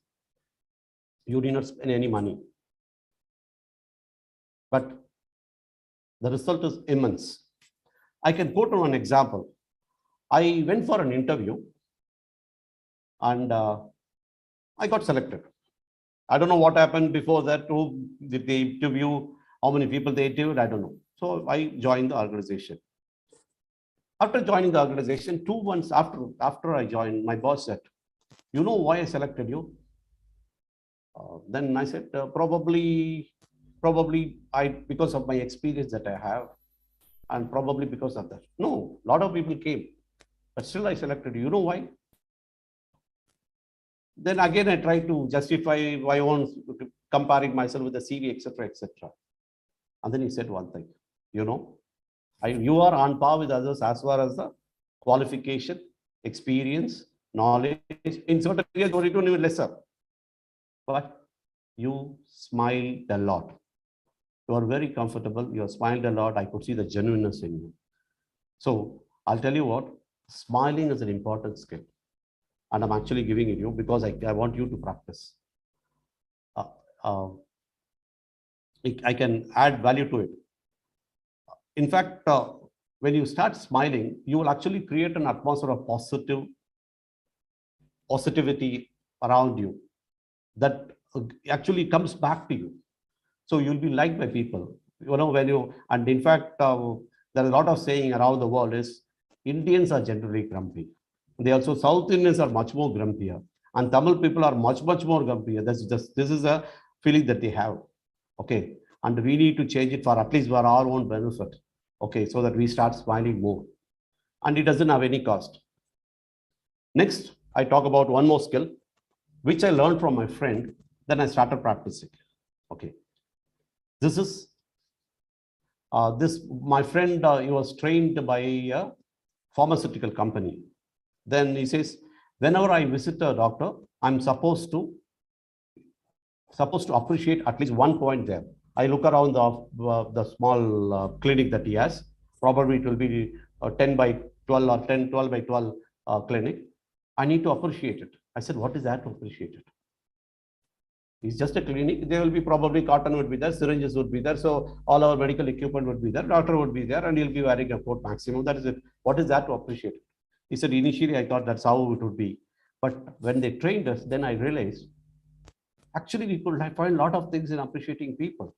you do not spend any money. but the result is immense. I can quote on an example. I went for an interview and I got selected. I don't know what happened before that. Who did they interview? How many people they interviewed? I don't know. So I joined the organization. After joining the organization, 2 months after I joined, my boss said, "You know why I selected you?" Then I said, probably because of my experience that I have, and probably because of that. No, a lot of people came, but still I selected you. You know why? Then again, I tried to justify my own, comparing myself with the CV, etc., etc. And then he said one thing, you know, you are on par with others as far as the qualification, experience, knowledge. In certain areas, or even lesser. But you smiled a lot. You are very comfortable. You smiled a lot. I could see the genuineness in you. So I'll tell you what, smiling is an important skill. And I'm actually giving it you because I want you to practice. I can add value to it. In fact, when you start smiling, you will actually create an atmosphere of positivity around you that actually comes back to you. So you'll be liked by people. You know, when you, and in fact, there are a lot of saying around the world is Indians are generally grumpy. They also, South Indians are much more grumpier, and Tamil people are much more grumpier. This is a feeling that they have. Okay, and we need to change it for at least for our own benefit. Okay, so that we start smiling more, and it doesn't have any cost. Next, I talk about one more skill, which I learned from my friend. Then I started practicing. Okay, this is my friend. He was trained by a pharmaceutical company. Then he says, whenever I visit a doctor, I'm supposed to appreciate at least one point there. I look around the small clinic that he has. Probably it will be 10 by 12 or 12 by 12 clinic. I need to appreciate it. I said, what is that to appreciate it? It's just a clinic. There will be probably cotton would be there, syringes would be there. So all our medical equipment would be there. Doctor would be there, and he'll be wearing a coat maximum. That is it. What is that to appreciate it? He said, initially I thought that's how it would be. But when they trained us, then I realized, actually we could find a lot of things in appreciating people.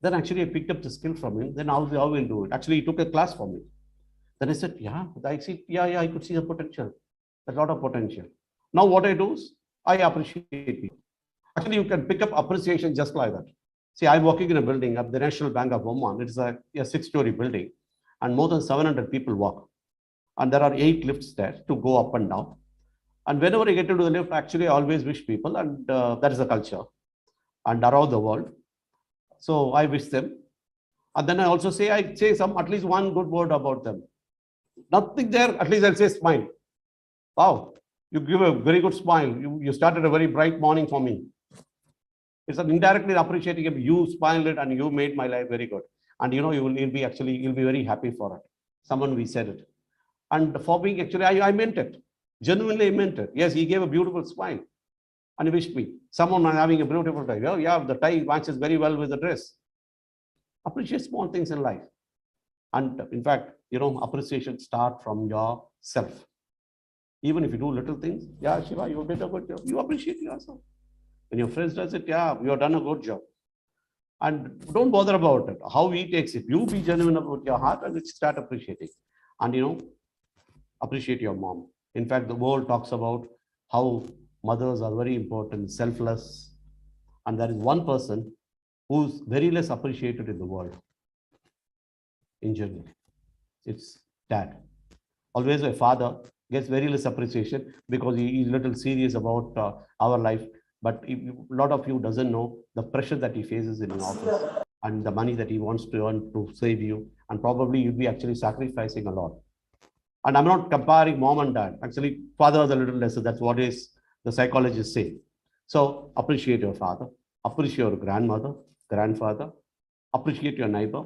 Then actually I picked up the skill from him. Then how we'll do it? Actually, he took a class for me. Then I said, yeah, I could see the potential. There's a lot of potential. Now what I do is, I appreciate people. Actually, you can pick up appreciation just like that. See, I'm working in a building at the National Bank of Oman. It's a 6-story building, and more than 700 people work. And there are 8 lifts there to go up and down. And whenever I get into the lift, actually, I always wish people, and that is the culture. And around the world. So I wish them. And then I also say, at least one good word about them. Nothing there, at least I'll say smile. Wow, you give a very good smile. You started a very bright morning for me. It's an indirectly appreciating him. You smiled it and you made my life very good. And you know, you'll be very happy for it. Someone we said it. And for being actually, I meant it. Genuinely meant it. Yes, he gave a beautiful smile. And he wished me. Someone having a beautiful tie. Oh, yeah, the tie matches very well with the dress. Appreciate small things in life. And in fact, you know, appreciation starts from yourself. Even if you do little things, yeah, Shiva, you did a good job. You appreciate yourself. When your friends does it, yeah, you have done a good job. And don't bother about it. How he takes it. You be genuine about your heart and start appreciating. And you know, appreciate your mom. In fact, the world talks about how mothers are very important, selfless. And there is one person who's very less appreciated in the world. In general, it's dad. Always a father gets very less appreciation because he is a little serious about our life. But a lot of you doesn't know the pressure that he faces in an office and the money that he wants to earn to save you. And probably you'll be actually sacrificing a lot. And I'm not comparing mom and dad. Actually, father is a little lesser. That's what is the psychologists say. So appreciate your father, appreciate your grandmother, grandfather, appreciate your neighbor,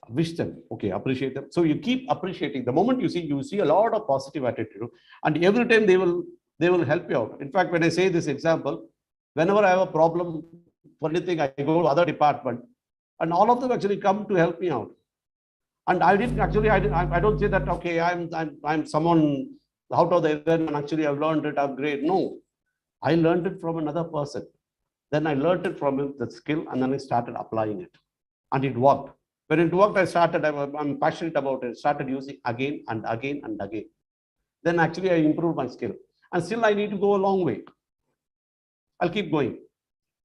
wish them, okay, appreciate them. So you keep appreciating. The moment you see a lot of positive attitude, and every time they will help you out. In fact, when I say this example, whenever I have a problem for anything, I go to other department. And all of them actually come to help me out. And I didn't actually, I don't say that, okay, I'm someone out of the event and actually I've learned it, I'm great. No, I learned it from another person. Then I learned it from him, the skill, and then I started applying it. And it worked. When it worked, I'm passionate about it, started using again and again and again. Then actually I improved my skill. And still I need to go a long way. I'll keep going.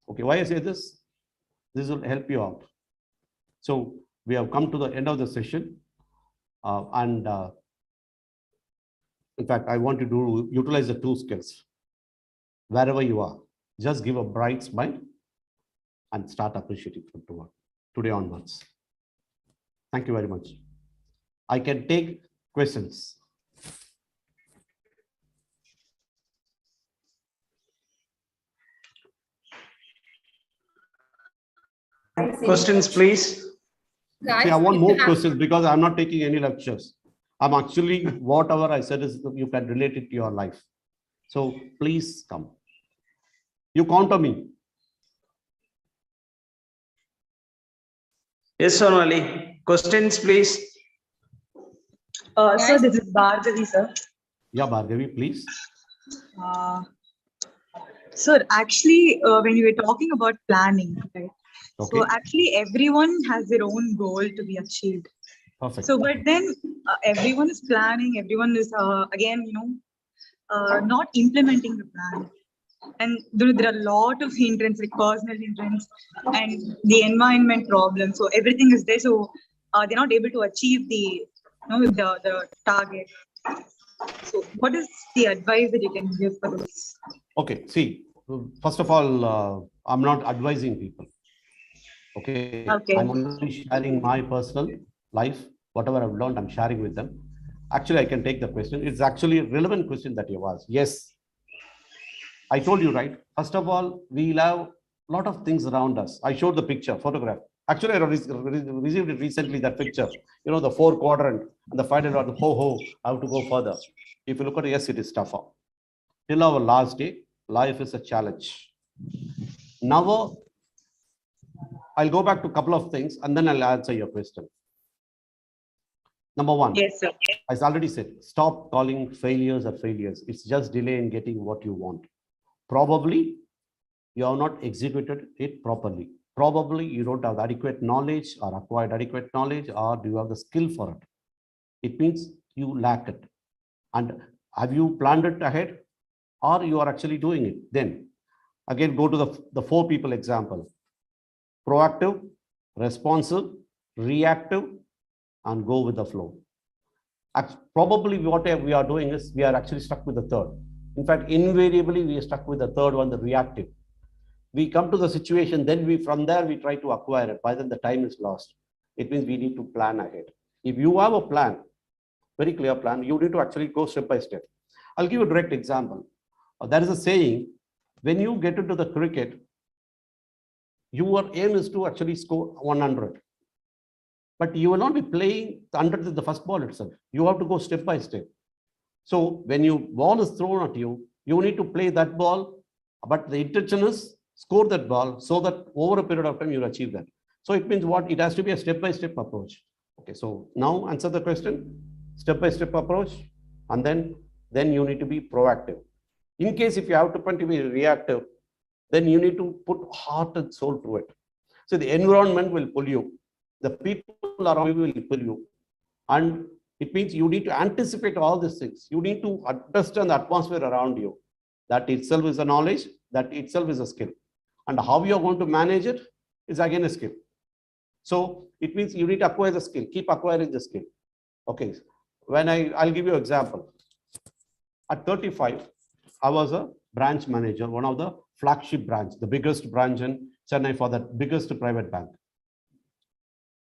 Okay, why I say this? This will help you out. So we have come to the end of the session. In fact, I want you to utilize the 2 skills. Wherever you are, just give a bright smile and start appreciating from today onwards. Thank you very much. I can take questions. Questions, please. Guys, See, I want if more you have- questions because I'm not taking any lectures. I'm actually, whatever I said is you can relate it to your life. So please come. You count on me. Yes, Sonali. Questions, please. Sir, this is Bhargavi, sir. Yeah, Bhargavi, please. Sir, actually, when you were talking about planning, right? Okay. So actually, everyone has their own goal to be achieved. Perfect. So, but then everyone is planning, everyone is again, not implementing the plan. And there are a lot of hindrance, like personal hindrance and the environment problem. So everything is there. So they're not able to achieve the target. So what is the advice that you can give for this? Okay, see, first of all, I'm not advising people. Okay. Okay. I'm only sharing my personal life. Whatever I've learned, I'm sharing with them. Actually, I can take the question. It's actually a relevant question that you asked. Yes. I told you, right? First of all, we'll have a lot of things around us. I showed the picture, photograph. Actually, I received it recently, that picture. You know, the 4 quadrant and the final one, I have to go further. If you look at it, yes, it is tougher. Till our last day, life is a challenge. Now, I'll go back to a couple of things and then I'll answer your question. Number 1. Yes, sir. As I already said, stop calling failures or failures. It's just delay in getting what you want. Probably you have not executed it properly. Probably you don't have adequate knowledge or acquired adequate knowledge, or do you have the skill for it? It means you lack it. And have you planned it ahead, or you are actually doing it? Then again, go to the 4 people example. Proactive, responsive, reactive, and go with the flow. Probably what we are doing is we are actually stuck with the 3rd. In fact, invariably we are stuck with the 3rd one, the reactive. We come to the situation, then from there we try to acquire it. By then the time is lost. It means we need to plan ahead. If you have a plan, very clear plan, you need to actually go step by step. I'll give you a direct example. There is a saying, when you get into the cricket, your aim is to actually score 100. But you will not be playing under the first ball itself. You have to go step by step. So when your ball is thrown at you, you need to play that ball, but the intention is score that ball so that over a period of time you'll achieve that. So it means what? It has to be a step-by-step approach. Okay, so now answer the question, step-by-step approach, and then you need to be proactive. In case if you have to be reactive, then you need to put heart and soul to it. So the environment will pull you. The people around you will pull you. And it means you need to anticipate all these things. You need to understand the atmosphere around you. That itself is a knowledge, that itself is a skill. And how you are going to manage it is again a skill. So it means you need to acquire the skill, keep acquiring the skill. Okay, I'll give you an example. At 35, I was a branch manager, one of the flagship branch, the biggest branch in Chennai for that biggest private bank.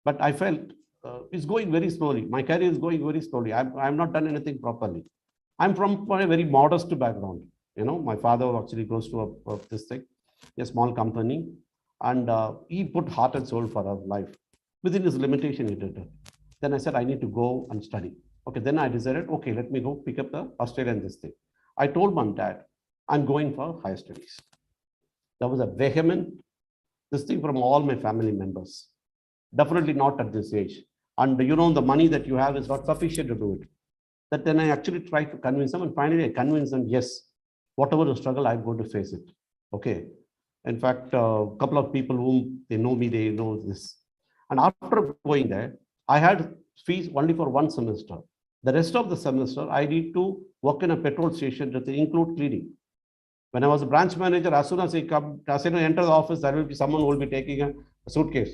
But I felt it's going very slowly. My career is going very slowly. I've not done anything properly. I'm from a very modest background. You know, my father actually goes to a small company, and he put heart and soul for our life. Within his limitation, he did it. Then I said, I need to go and study. Okay, then I decided, okay, let me go pick up the Australian this thing. I told my dad, I'm going for higher studies. There was a vehement this thing from all my family members. Definitely not at this age. And you know, the money that you have is not sufficient to do it. That then I actually try to convince them, and finally I convince them, yes, whatever the struggle, I'm going to face it. Okay. In fact, a couple of people whom they know me, they know this. And after going there, I had fees only for 1 semester. The rest of the semester, I need to work in a petrol station that include cleaning. When I was a branch manager, as soon as I come, as soon as I enter the office, there will be someone who will be taking a suitcase.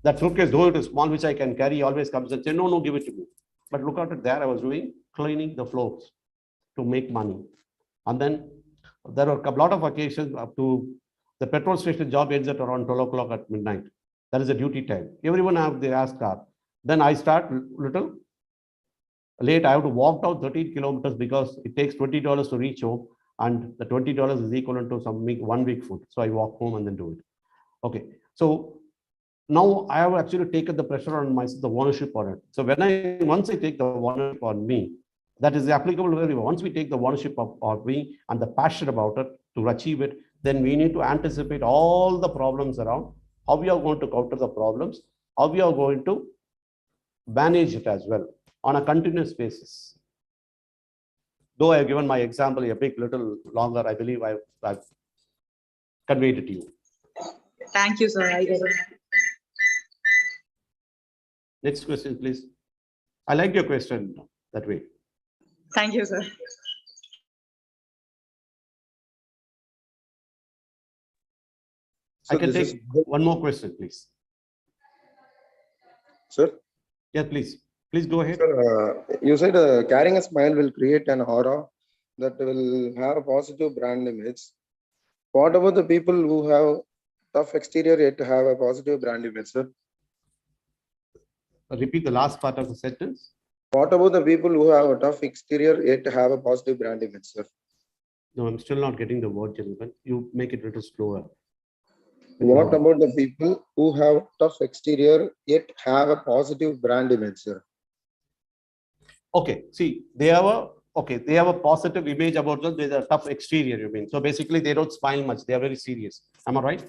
That suitcase, though it is small, which I can carry, always comes and say, no, no, give it to me. But look at it there, I was doing cleaning the floors to make money. And then there were a lot of occasions up to the petrol station job ends at around 12 o'clock at midnight. That is the duty time. Everyone have their ass car. Then I start little late. I have to walk down 13 kilometers because it takes $20 to reach home. And the $20 is equivalent to some 1 week food. So I walk home and then do it. Okay. So now I have actually taken the pressure on myself, the ownership on it. So once I take the ownership on me, that is applicable to everyone. Once we take the ownership of me and the passion about it to achieve it, then we need to anticipate all the problems around, how we are going to counter the problems, how we are going to manage it as well on a continuous basis. Though I have given my example a bit little longer, I believe I've conveyed it to you. Thank you, sir. I get it. Next question, please. I like your question that way. Thank you, sir. I can take one more question, please. Sir? Yeah, please. Please go ahead. Sir, you said carrying a smile will create an aura that will have a positive brand image. What about the people who have tough exterior yet have a positive brand image, sir? Repeat the last part of the sentence. What about the people who have a tough exterior yet have a positive brand image, sir? No, I'm still not getting the word, gentlemen. You make it a little slower. What about the people who have tough exterior yet have a positive brand image, sir? Okay, see, they have a positive image about them. There's a tough exterior, you mean. So basically, they don't smile much. They are very serious. Am I right?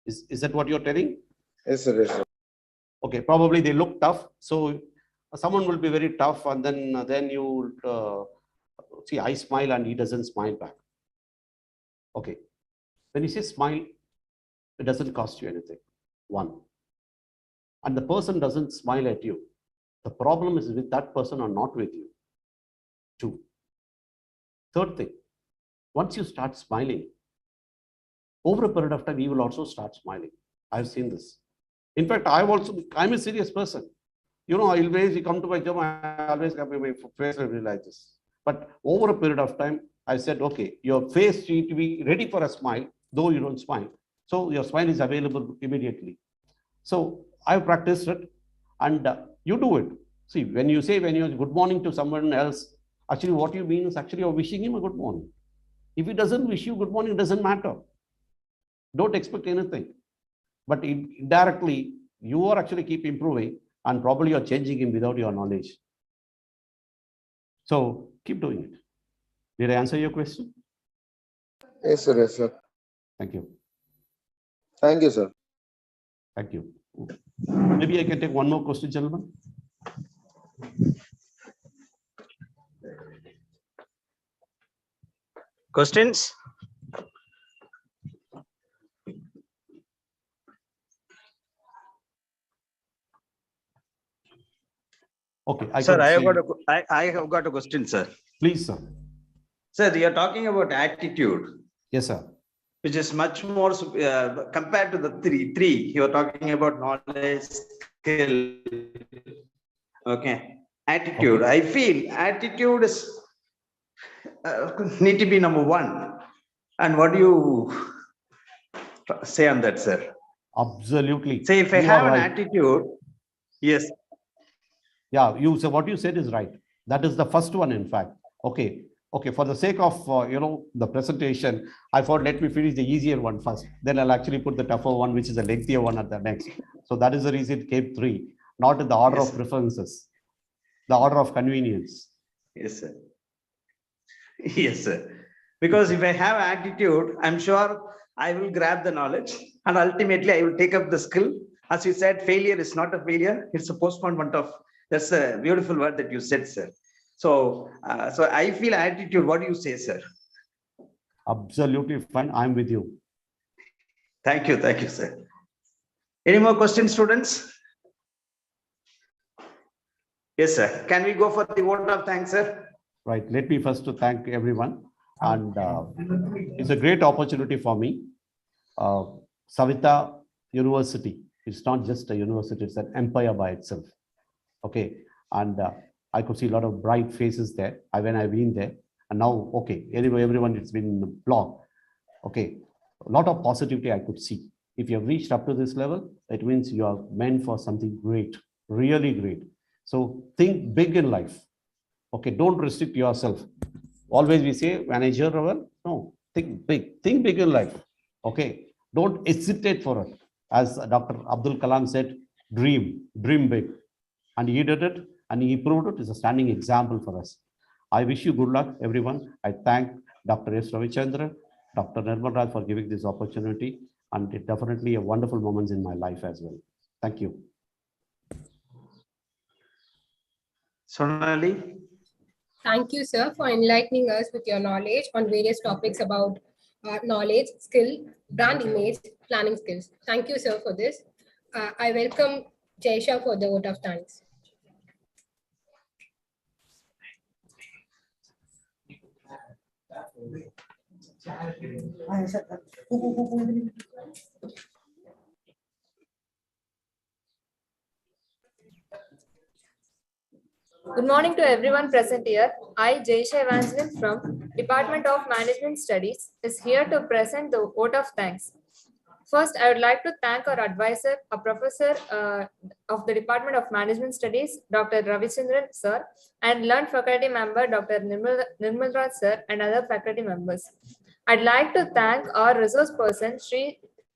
Is that what you're telling? Yes, sir. Yes, sir. Okay, probably they look tough. So someone will be very tough, and then you see, I smile and he doesn't smile back. Okay, when you say smile, it doesn't cost you anything. One, and the person doesn't smile at you. The problem is with that person or not with you. Two. Third thing, once you start smiling, over a period of time, you will also start smiling. I've seen this. In fact, I'm a serious person. You know, always you come to my job, I always have my face like this. But over a period of time, I said, okay, your face needs to be ready for a smile, though you don't smile. So your smile is available immediately. So I've practiced it, and you do it. See, when you're good morning to someone else, actually what you mean is actually you're wishing him a good morning. If he doesn't wish you good morning, it doesn't matter. Don't expect anything. But indirectly, you are actually keep improving, and probably you're changing him without your knowledge. So keep doing it. Did I answer your question? Yes, sir. Yes, sir. Thank you. Thank you, sir. Thank you. Maybe I can take one more question, gentlemen. Questions? Okay, Sir, I have got a question, sir. Please, sir. Sir, you are talking about attitude. Yes, sir. Which is much more compared to the three. You are talking about knowledge, skill. Okay, attitude. Okay. I feel attitude is need to be number one. And what do you say on that, sir? Absolutely. Say if I have an attitude, yes. Yeah, so what you said is right. That is the first one, in fact. Okay. Okay, for the sake of the presentation, I thought let me finish the easier one first. Then I'll actually put the tougher one, which is the lengthier one at the next. So that is the reason it came 3, not in the order of preferences, the order of convenience. Yes, sir. Yes, sir. Because if I have attitude, I'm sure I will grab the knowledge and ultimately I will take up the skill. As you said, failure is not a failure, it's a postponement of, that's a beautiful word that you said, sir. So, so I feel attitude, what do you say, sir? Absolutely fine. I'm with you. Thank you, sir. Any more questions, students? Yes, sir. Can we go for the vote of thanks, sir? Right. Let me first to thank everyone. And it's a great opportunity for me. Savita University, it's not just a university, it's an empire by itself. Okay. And I could see a lot of bright faces there when I've been there. And now, okay, anyway, everyone, it's been blocked. Okay. A lot of positivity I could see. If you have reached up to this level, it means you are meant for something great, really great. So think big in life. Okay, don't restrict yourself. Always we say, manager level, no, think big in life. Okay, don't hesitate for it. As Dr. Abdul Kalam said, dream big. And he did it, and he proved it. Is a standing example for us. I wish you good luck, everyone. I thank Dr. S. Ravichandran, Dr. Nirmal Raj for giving this opportunity, and it definitely a wonderful moments in my life as well. Thank you. Sonali. Thank you, sir, for enlightening us with your knowledge on various topics about knowledge, skill, brand image, planning skills. Thank you, sir, for this. I welcome Jaisha for the vote of thanks. Good morning to everyone present here. I, Jaisha Evangeline from Department of Management Studies, is here to present the vote of thanks. First, I would like to thank our advisor, a professor of the Department of Management Studies, Dr. Ravichandran sir, and learned faculty member, Dr. Nirmal Raj sir, and other faculty members. I'd like to thank our resource person,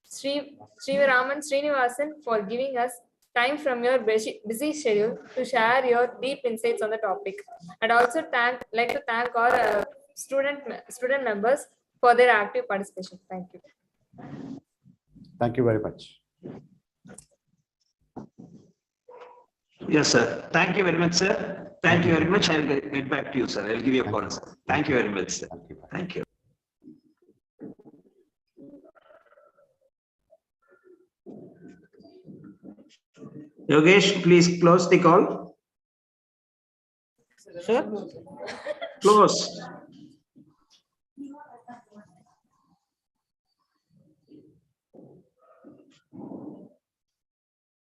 Sivaraman Srinivasan, for giving us time from your busy schedule to share your deep insights on the topic. I'd also like to thank our student members for their active participation. Thank you. Thank you very much. Yes, sir. Thank you very much, sir. Thank you very much. I will get back to you, sir. I will give you a call, sir. Thank you very much, sir. Thank you. Yogesh, please close the call. Sir? Close.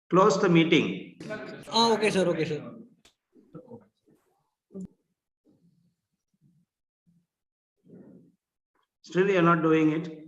Close the meeting. Okay, sir. Okay, sir. Still, you are not doing it.